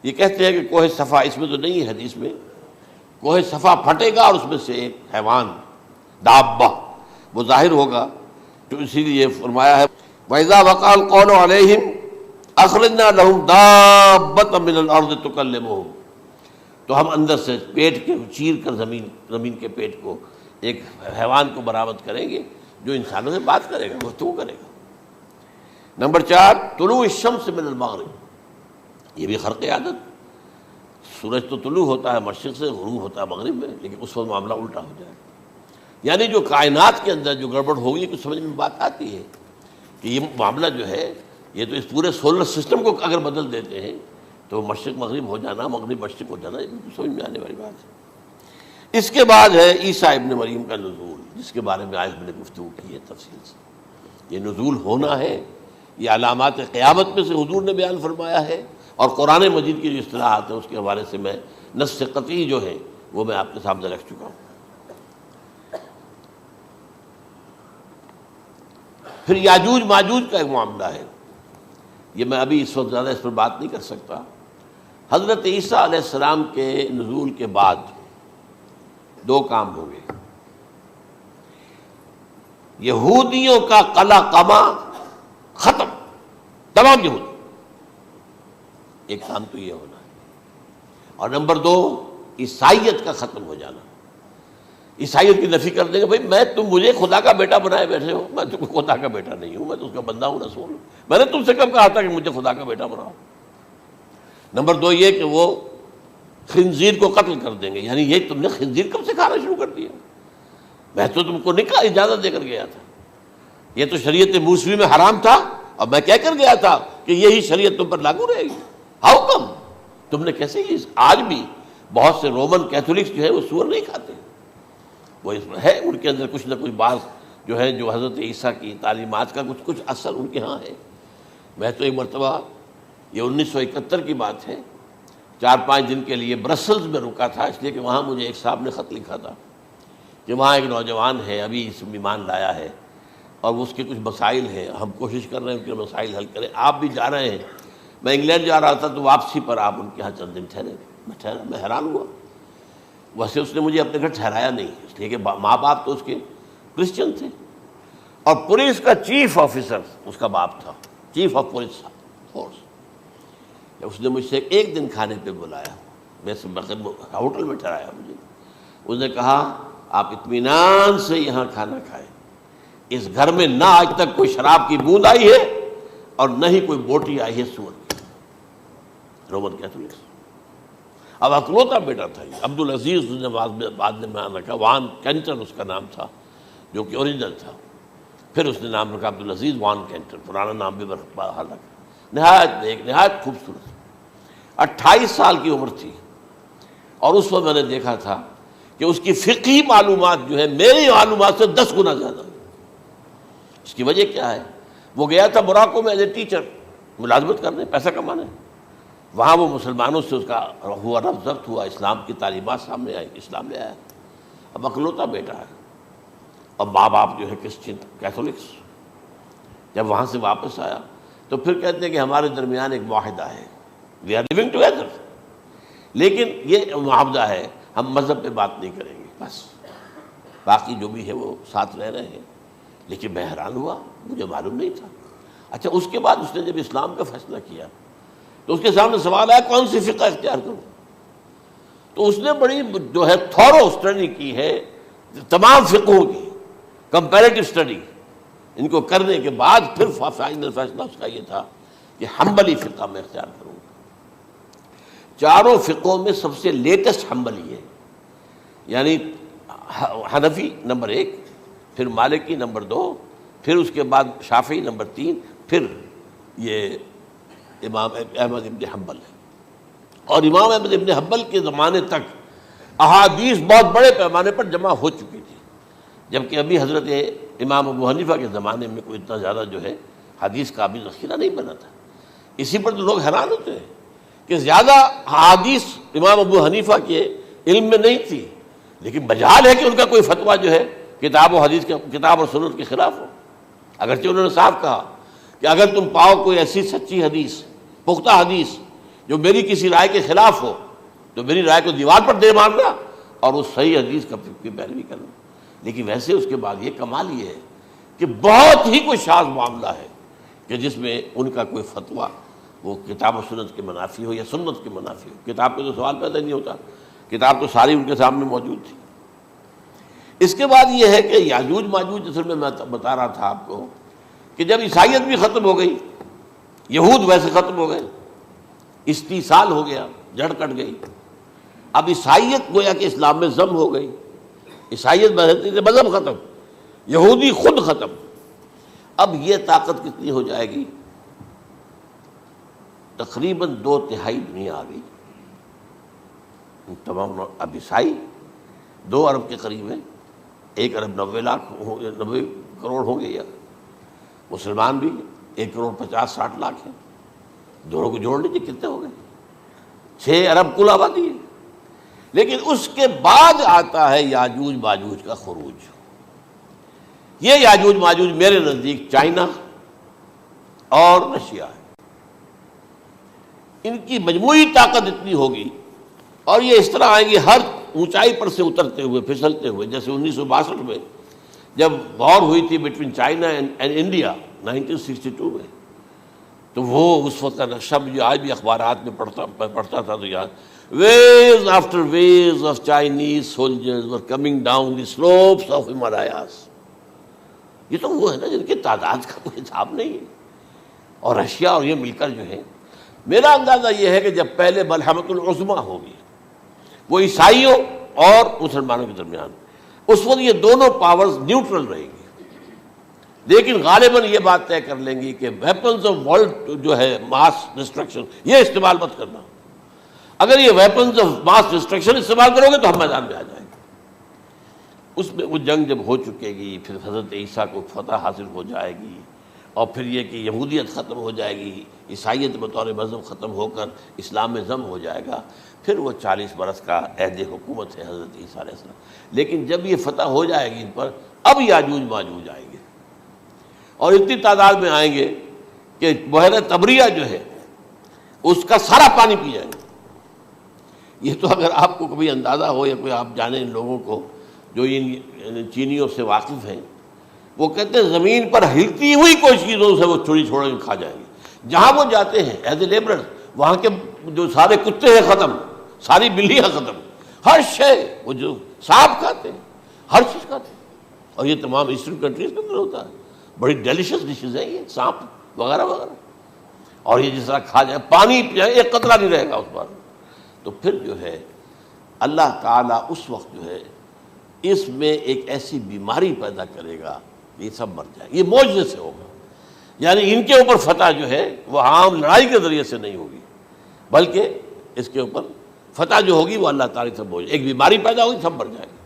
یہ کہتے ہیں کہ کوہ صفا، اس میں تو نہیں ہے حدیث میں، کوہ صفا پھٹے گا اور اس میں سے ایک حیوان دابہ وہ ظاہر ہوگا، تو اسی لیے فرمایا ہے وَإِذَا وَقَعَ الْقَوْلُ عَلَيْهِمْ أَخْرَجْنَا لَهُمْ دَابَّةً مِّنَ الْأَرْضِ تُكَلِّمُهُمْ، تو ہم اندر سے پیٹ کے چیر کر زمین کے پیٹ کو ایک حیوان کو برآمد کریں گے جو انسانوں سے بات کرے گا، گفتگو کرے گا۔ نمبر 4، طلوع الشمس من المغرب، یہ بھی خرق عادت، سورج تو طلوع ہوتا ہے مشرق سے، غروب ہوتا ہے مغرب میں، لیکن اس وقت معاملہ الٹا ہو جائے، یعنی جو کائنات کے اندر جو گڑبڑ ہوگی کچھ سمجھ میں بات آتی ہے کہ یہ معاملہ جو ہے یہ تو اس پورے سولر سسٹم کو اگر بدل دیتے ہیں تو مشرق مغرب ہو جانا، مغرب مشرق ہو جانا، یہ سمجھ میں آنے والی بات ہے۔ اس کے بعد ہے عیسیٰ ابن مریم کا نزول، جس کے بارے میں آج میں نے گفتگو کی ہے تفصیل سے۔ یہ نزول ہونا ہے، یہ علامات قیامت میں سے حضور نے بیان فرمایا ہے، اور قرآن مجید کی جو اصطلاحات ہیں اس کے حوالے سے میں نص قطعی جو ہے وہ میں آپ کے سامنے رکھ چکا ہوں۔ پھر یاجوج ماجوج کا ایک معاملہ ہے، یہ میں ابھی اس وقت زیادہ اس پر بات نہیں کر سکتا۔ حضرت عیسیٰ علیہ السلام کے نزول کے بعد 2 کام ہوں گے، یہودیوں کا قلع قمع ختم، تمام یہود، ایک کام تو یہ ہونا ہے، اور نمبر 2 عیسائیت کا ختم ہو جانا۔ عیسائیت کی نفی کر دیں گے، بھائی تم مجھے خدا کا بیٹا بنائے بیٹھے ہو، میں تم خدا کا بیٹا نہیں ہوں، میں تو اس کا بندہ ہوں، رسول ہوں، میں نے تم سے کب کہا تھا کہ مجھے خدا کا بیٹا بناؤ۔ نمبر 2 یہ کہ وہ خنزیر کو قتل کر دیں گے، یعنی یہ تم نے خنزیر کب سے کھانا شروع کر دیا، میں تو تم کو نکاح اجازت دے کر گیا تھا، یہ تو شریعت موسوی میں حرام تھا، اور میں کہہ کر گیا تھا کہ یہی شریعت تم پر لاگو رہے گی، ہاؤ کم تم نے کیسے یہ؟ آج بھی بہت سے رومن کیتھولکس جو ہے وہ سور نہیں کھاتے، وہ اس میں ہے ان کے اندر کچھ نہ کچھ بات جو ہے جو حضرت عیسیٰ کی تعلیمات کا کچھ اثر ان کے ہاں ہے۔ میں تو ایک مرتبہ، یہ 1971 کی بات ہے، 4-5 دن کے لیے برسلز میں رکا تھا، اس لیے کہ وہاں مجھے ایک صاحب نے خط لکھا تھا کہ وہاں ایک نوجوان ہے، ابھی اس ایمان لایا ہے، اور اس کے کچھ مسائل ہیں، ہم کوشش کر رہے ہیں ان کے مسائل حل کریں، آپ بھی جا رہے ہیں۔ میں انگلینڈ جا رہا تھا تو واپسی پر آپ ان کے ہاں چند دن ٹھہرے، میں حیران ہوا، ویسے اس نے مجھے اپنے گھر ٹھہرایا نہیں، اس لیے کہ ماں باپ تو اس کے کرسچن تھے، اور پولیس کا چیف آفیسر اس کا باپ تھا، چیف آف پولیس فورس۔ اس نے مجھ سے 1 دن کھانے پہ بلایا، میں ہوٹل میں ٹھہرایا مجھے، اس نے کہا آپ اطمینان سے یہاں کھانا کھائیں، اس گھر میں نہ آج تک کوئی شراب کی بوند آئی ہے اور نہ ہی کوئی بوٹی آئی ہے سور کی۔ رومن کیتھولکس، اب اکلوتا بیٹا تھا یہ، عبدالعزیز نے بعد میں نام رکھا، وان کینٹر اس کا نام تھا جو کہ اوریجنل تھا، پھر اس نے نام رکھا عبدالعزیز وان کینٹر، پرانا نام بھی بہرحال رکھا۔ نہایت خوبصورت، 28 سال کی عمر تھی، اور اس وقت میں نے دیکھا تھا کہ اس کی فقہی معلومات جو ہے میری معلومات سے 10 گنا زیادہ۔ اس کی وجہ کیا ہے؟ وہ گیا تھا موراکو میں ایز اے ٹیچر ملازمت کرنے، پیسہ کمانے، وہاں وہ مسلمانوں سے اس کا ہوا ربط ضبط ہوا، اسلام کی تعلیمات سامنے آئی، اسلام لے آیا، اب اکلوتا بیٹا ہے، اور ماں باپ جو ہے کرسچن کیتھولکس۔ جب وہاں سے واپس آیا تو پھر کہتے ہیں کہ ہمارے درمیان ایک معاہدہ ہے، وی آر لیونگ ٹوگیدر، لیکن یہ معاہدہ ہے ہم مذہب پہ بات نہیں کریں گے، بس باقی جو بھی ہے وہ ساتھ رہ رہے ہیں۔ لیکن میں حیران ہوا، مجھے معلوم نہیں تھا۔ اچھا، اس کے بعد اس نے جب اسلام کا فیصلہ کیا تو اس کے سامنے سوال آیا کون سی فقہ اختیار کروں، تو اس نے بڑی جو ہے تھورو اسٹڈی کی ہے تمام فقہوں کی، کمپیریٹو اسٹڈی، ان کو کرنے کے بعد پھر فائنل فیصلہ اس کا یہ تھا کہ حنبلی فقہ میں اختیار کروں گا۔ 4 فقہوں میں سب سے لیٹسٹ حنبلی ہے، یعنی حنفی نمبر 1، پھر مالکی نمبر 2، پھر اس کے بعد شافعی نمبر 3، پھر یہ امام احمد ابن حنبل ہے۔ اور امام احمد ابن حنبل کے زمانے تک احادیث بہت بڑے پیمانے پر جمع ہو چکی تھی، جبکہ ابھی حضرت امام ابو حنیفہ کے زمانے میں کوئی اتنا زیادہ جو ہے حدیث کا بھی ذخیرہ نہیں بنا تھا۔ اسی پر تو لوگ حیران ہوتے ہیں کہ زیادہ حدیث امام ابو حنیفہ کے علم میں نہیں تھی، لیکن مجال ہے کہ ان کا کوئی فتویٰ جو ہے کتاب و حدیث کے، کتاب اور سنت کے خلاف ہو۔ اگرچہ انہوں نے صاف کہا کہ اگر تم پاؤ کوئی ایسی سچی حدیث، پختہ حدیث جو میری کسی رائے کے خلاف ہو تو میری رائے کو دیوار پر دے مارنا اور اس صحیح حدیث کا پیروی کرنا۔ لیکن ویسے اس کے بعد یہ کمال یہ ہے کہ بہت ہی کوئی شاذ معاملہ ہے کہ جس میں ان کا کوئی فتویٰ وہ کتاب و سنت کے منافی ہو یا سنت کے منافی ہو. کتاب پہ تو سوال پیدا نہیں ہوتا، کتاب تو ساری ان کے سامنے موجود تھی. اس کے بعد یہ ہے کہ یاجوج ماجوج، اصل میں بتا رہا تھا آپ کو کہ جب عیسائیت بھی ختم ہو گئی، یہود ویسے ختم ہو گئے، استیصال ہو گیا، جڑ کٹ گئی، اب عیسائیت گویا کہ اسلام میں ضم ہو گئی. عیسائیت مذہب ختم، یہودی خود ختم. اب یہ طاقت کتنی ہو جائے گی؟ تقریباً 2/3 دنیا آ گئی. تمام اب عیسائی 2 ارب کے قریب ہیں، 1 ارب 90 کروڑ ہوں گے، یا مسلمان بھی 1 کروڑ 50-60 لاکھ ہیں. دونوں کو جوڑ لیجیے کتنے ہو گئے؟ 6 ارب کل آبادی ہے. لیکن اس کے بعد آتا ہے یاجوج ماجوج کا خروج. یہ یاجوج ماجوج میرے نزدیک چائنا اور رشیا ہے. ان کی مجموعی طاقت اتنی ہوگی، اور یہ اس طرح آئیں گے ہر اونچائی پر سے اترتے ہوئے، پھسلتے ہوئے. جیسے 1962 میں جب وار ہوئی تھی بٹوین چائنا اینڈ انڈیا 1962 میں، تو وہ اس وقت کا نقشہ مجھے آج بھی اخبارات میں پڑھتا تھا تو یاد، waves after waves of Chinese soldiers were coming down the slopes of Himalayas. یہ تو وہ ہے نا جن کی تعداد کا کوئی حساب نہیں ہے. اور رشیا اور یہ مل کر جو ہے، میرا اندازہ یہ ہے کہ جب پہلے ملحمۃ العظمیٰ ہوگی وہ عیسائیوں اور مسلمانوں کے درمیان، اس وقت یہ دونوں پاورز نیوٹرل رہیں گی. لیکن غالباً یہ بات طے کر لیں گی کہ ویپنز آف ورلڈ جو ہے ماس ڈسٹرکشن، یہ استعمال مت کرنا. اگر یہ ویپنز آف ماس ڈسٹرکشن استعمال کرو گے تو ہم میدان میں آ جائیں گے. اس میں وہ جنگ جب ہو چکے گی، پھر حضرت عیسیٰ کو فتح حاصل ہو جائے گی، اور پھر یہ کہ یہودیت ختم ہو جائے گی، عیسائیت بطور مذہب ختم ہو کر اسلام میں ضم ہو جائے گا. پھر وہ 40 برس کا عہد حکومت ہے حضرت عیسیٰ علیہ السلام. لیکن جب یہ فتح ہو جائے گی ان پر، اب یاجوج ماجوج آئیں گے، اور اتنی تعداد میں آئیں گے کہ بحیرہ طبریہ جو ہے اس کا سارا پانی پی جائیں گے. یہ تو اگر آپ کو کبھی اندازہ ہو یا کوئی آپ جانیں ان لوگوں کو جو ان چینیوں سے واقف ہیں، وہ کہتے ہیں زمین پر ہلتی ہوئی کوئی چیزوں سے وہ چھوڑ کے کھا جائیں گے. جہاں وہ جاتے ہیں ایز اے لیبرر، وہاں کے جو سارے کتے ہیں ختم، ساری بلیاں ختم، ہر شے، وہ جو سانپ کھاتے ہیں، ہر چیز کھاتے ہیں. اور یہ تمام ایسٹرن کنٹریز کے اندر ہوتا ہے. بڑی ڈیلیشس ڈشز ہیں یہ سانپ وغیرہ وغیرہ. اور یہ جس طرح کھا جائے، پانی پیا، ایک قطرہ نہیں رہے گا اس پر. تو پھر جو ہے اللہ تعالیٰ اس وقت جو ہے اس میں ایک ایسی بیماری پیدا کرے گا، یہ سب مر جائے. یہ معجزے سے ہوگا. یعنی ان کے اوپر فتح جو ہے وہ عام لڑائی کے ذریعے سے نہیں ہوگی، بلکہ اس کے اوپر فتح جو ہوگی وہ اللہ تعالیٰ سے بوجھ، ایک بیماری پیدا ہوگی، سب مر جائے گا.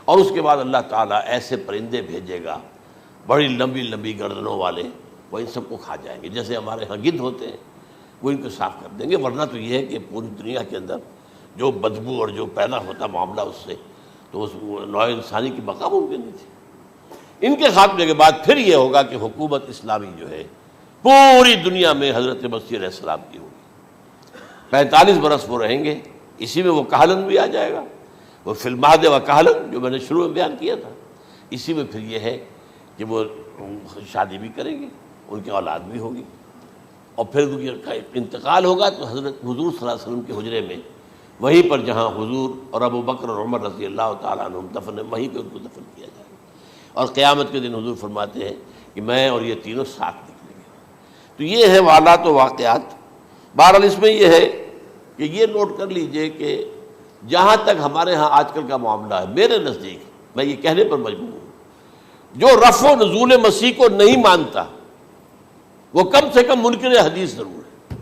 اور اس کے بعد اللہ تعالیٰ ایسے پرندے بھیجے گا بڑی لمبی لمبی گردنوں والے، وہ ان سب کو کھا جائیں گے. جیسے ہمارے ہاں گدھ ہوتے ہیں، وہ ان کو صاف کر دیں گے. ورنہ تو یہ ہے کہ پوری دنیا کے اندر جو بدبو اور جو پیدا ہوتا معاملہ اس سے، تو اس نوع انسانی کی بقا ممکن نہیں تھی. ان کے خاتمے کے بعد پھر یہ ہوگا کہ حکومت اسلامی جو ہے پوری دنیا میں حضرت مسیح علیہ السلام کی ہوگی. 45 برس وہ رہیں گے. اسی میں وہ کہلن بھی آ جائے گا، وہ فی المہد و کہلن جو میں نے شروع میں بیان کیا تھا. اسی میں پھر یہ ہے کہ وہ شادی بھی کریں گے، ان کی اولاد بھی ہوگی، اور پھر ان کا انتقال ہوگا تو حضرت حضور صلی اللہ علیہ وسلم کے حجرے میں، وہیں پر جہاں حضور اور ابو بکر اور عمر رضی اللہ تعالیٰ عنہم دفن ہیں، وہیں پہ ان کو دفن کیا جائے گا. اور قیامت کے دن حضور فرماتے ہیں کہ میں اور یہ تینوں ساتھ نکلیں گے. تو یہ ہے حالات و واقعات. بہرحال اس میں یہ ہے کہ یہ نوٹ کر لیجئے کہ جہاں تک ہمارے ہاں آج کل کا معاملہ ہے، میرے نزدیک میں یہ کہنے پر مجبور ہوں، جو رفع و نزول مسیح کو نہیں مانتا وہ کم سے کم منکر حدیث ضرور ہے.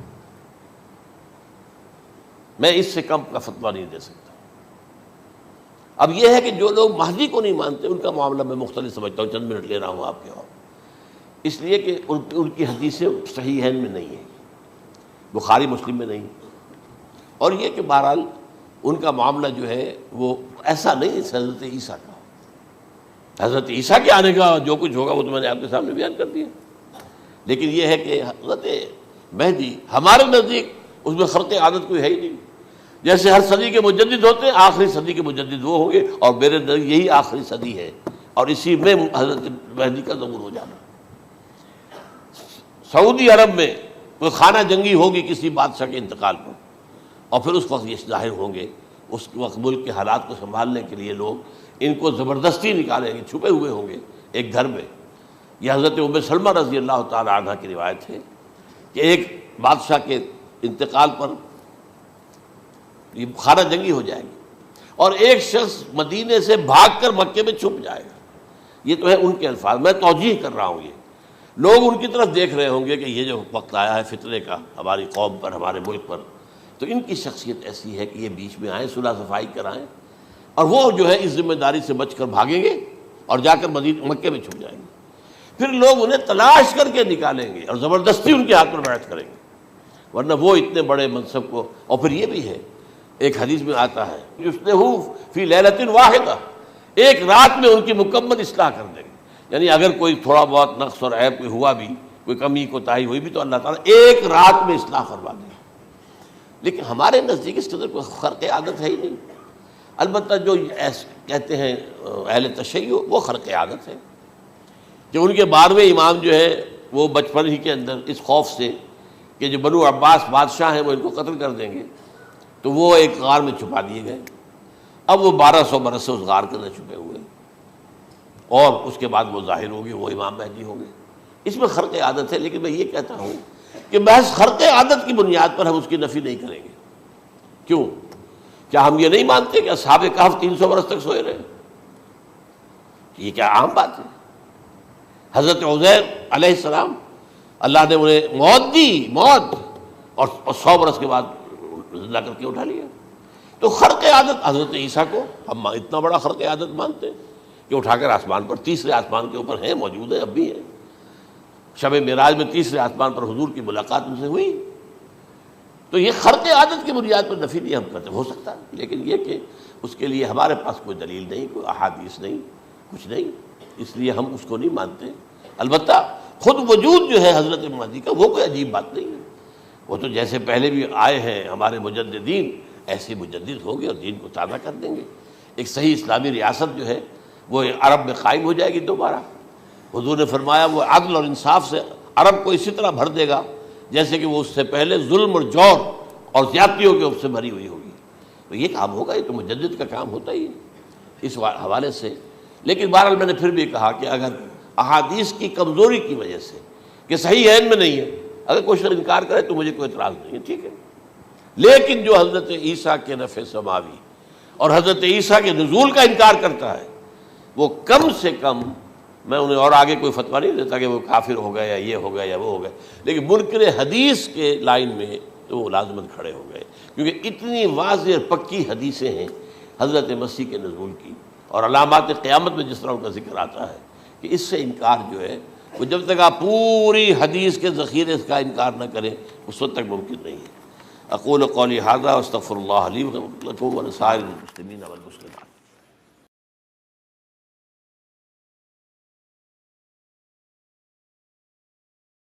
میں اس سے کم کا فتویٰ نہیں دے سکتا. اب یہ ہے کہ جو لوگ مہدی کو نہیں مانتے ان کا معاملہ میں مختلف سمجھتا ہوں. چند منٹ لے رہا ہوں آپ کے، اور اس لیے کہ ان کی حدیثیں صحیحین میں نہیں ہیں، بخاری مسلم میں نہیں. اور یہ کہ بہرحال ان کا معاملہ جو ہے وہ ایسا نہیں ہے حضرت عیسیٰ کا. حضرت عیسیٰ کے آنے کا جو کچھ ہوگا وہ تو میں نے آپ کے سامنے بیان کر دیا. لیکن یہ ہے کہ حضرت مہدی ہمارے نزدیک اس میں خرق عادت کوئی ہے ہی نہیں. جیسے ہر صدی کے مجدد ہوتے ہیں، آخری صدی کے مجدد وہ ہوں گے، اور میرے نزدیک یہی آخری صدی ہے، اور اسی میں حضرت مہدی کا ظہور ہو جانا. سعودی عرب میں کوئی خانہ جنگی ہوگی کسی بادشاہ کے انتقال پر، اور پھر اس وقت یہ ظاہر ہوں گے، اس وقت ملک کے حالات کو سنبھالنے کے لیے لوگ ان کو زبردستی نکالیں گے، چھپے ہوئے ہوں گے ایک گھر میں۔ یہ حضرت ام سلمہ رضی اللہ تعالی عنہ کی روایت ہے کہ ایک بادشاہ کے انتقال پر یہ خانہ جنگی ہو جائے گی، اور ایک شخص مدینے سے بھاگ کر مکے میں چھپ جائے گا۔ یہ تو ہے ان کے الفاظ، میں توجیہ کر رہا ہوں۔ یہ لوگ ان کی طرف دیکھ رہے ہوں گے کہ یہ جو وقت آیا ہے فتنے کا ہماری قوم پر، ہمارے ملک پر، تو ان کی شخصیت ایسی ہے کہ یہ بیچ میں آئیں، صلح صفائی کرائیں، اور وہ جو ہے اس ذمہ داری سے بچ کر بھاگیں گے اور جا کر مکے میں چھپ جائیں گے۔ پھر لوگ انہیں تلاش کر کے نکالیں گے اور زبردستی ان کے ہاتھ پر بیعت کریں گے، ورنہ وہ اتنے بڑے منصب کو۔ اور پھر یہ بھی ہے، ایک حدیث میں آتا ہے یصلحُ فی لیلۃ واحدہ، ایک رات میں ان کی مکمل اصلاح کر دیں گے۔ یعنی اگر کوئی تھوڑا بہت نقص اور عیب کوئی ہوا بھی، کوئی کمی کوتاہی ہوئی بھی، تو اللہ تعالیٰ ایک رات میں اصلاح کروا دیں گے۔ لیکن ہمارے نزدیک اس قدر کوئی خرق عادت ہے ہی نہیں۔ البتہ جو کہتے ہیں اہل تشیع، وہ خرق عادت ہے کہ ان کے 12ویں امام جو ہے وہ بچپن ہی کے اندر اس خوف سے کہ جو بنو عباس بادشاہ ہیں وہ ان کو قتل کر دیں گے، تو وہ ایک غار میں چھپا دیے گئے۔ اب وہ 1200 برس سے اس غار کے اندر چھپے ہوئے، اور اس کے بعد وہ ظاہر ہوگی، وہ امام مہدی ہوں گے۔ اس میں خرق عادت ہے، لیکن میں یہ کہتا ہوں کہ محض خرق عادت کی بنیاد پر ہم اس کی نفی نہیں کریں گے۔ کیوں؟ کیا ہم یہ نہیں مانتے کہ اصحاب کہف 300 برس تک سوئے رہے؟ یہ کیا عام بات ہے؟ حضرت عزیر علیہ السلام، اللہ نے انہیں موت دی، موت، اور 100 برس کے بعد زندہ کر کے اٹھا لیا۔ تو خرق عادت حضرت عیسیٰ کو ہم اتنا بڑا خرق عادت مانتے ہیں کہ اٹھا کر آسمان پر، تیسرے آسمان کے اوپر ہیں، موجود ہیں، اب بھی ہیں۔ شب معراج میں تیسرے آسمان پر حضور کی ملاقات ان سے ہوئی۔ تو یہ خرق عادت کی بنیاد پر نفی نہیں ہم کرتے، ہو سکتا ہے، لیکن یہ کہ اس کے لیے ہمارے پاس کوئی دلیل نہیں، کوئی احادیث نہیں، کچھ نہیں، اس لیے ہم اس کو نہیں مانتے۔ البتہ خود وجود جو ہے حضرت مہدی کا، وہ کوئی عجیب بات نہیں ہے۔ وہ تو جیسے پہلے بھی آئے ہیں ہمارے مجددین، ایسے مجدد ہوں گے اور دین کو تازہ کر دیں گے۔ ایک صحیح اسلامی ریاست جو ہے وہ عرب میں قائم ہو جائے گی دوبارہ۔ حضور نے فرمایا وہ عدل اور انصاف سے عرب کو اسی طرح بھر دے گا جیسے کہ وہ اس سے پہلے ظلم اور جور اور زیادتیوں کے سے بھری ہوئی ہوگی۔ تو یہ کام ہوگا، یہ تو مجدد کا کام ہوتا ہی ہے اس حوالے سے۔ لیکن بہرحال میں نے پھر بھی کہا کہ اگر احادیث کی کمزوری کی وجہ سے کہ صحیح عین میں نہیں ہے، اگر کوئی شخص انکار کرے تو مجھے کوئی اعتراض نہیں ہے، ٹھیک ہے۔ لیکن جو حضرت عیسیٰ کے نفع سماوی اور حضرت عیسیٰ کے نزول کا انکار کرتا ہے، وہ کم سے کم، میں انہیں اور آگے کوئی فتویٰ نہیں دیتا کہ وہ کافر ہو گئے یا یہ ہو گئے یا وہ ہو گئے، لیکن منکر حدیث کے لائن میں تو وہ لازمت کھڑے ہو گئے، کیونکہ اتنی واضح اور پکی حدیثیں ہیں حضرت مسیح کے نزول کی، اور علامات قیامت میں جس طرح ان کا ذکر آتا ہے کہ اس سے انکار جو ہے وہ جب تک آپ پوری حدیث کے ذخیرے کا انکار نہ کریں اس وقت تک ممکن نہیں ہے۔ اقول قولی ھذا واستغفر اللہ لی ولکم ولسائر المسلمین والمسلمات۔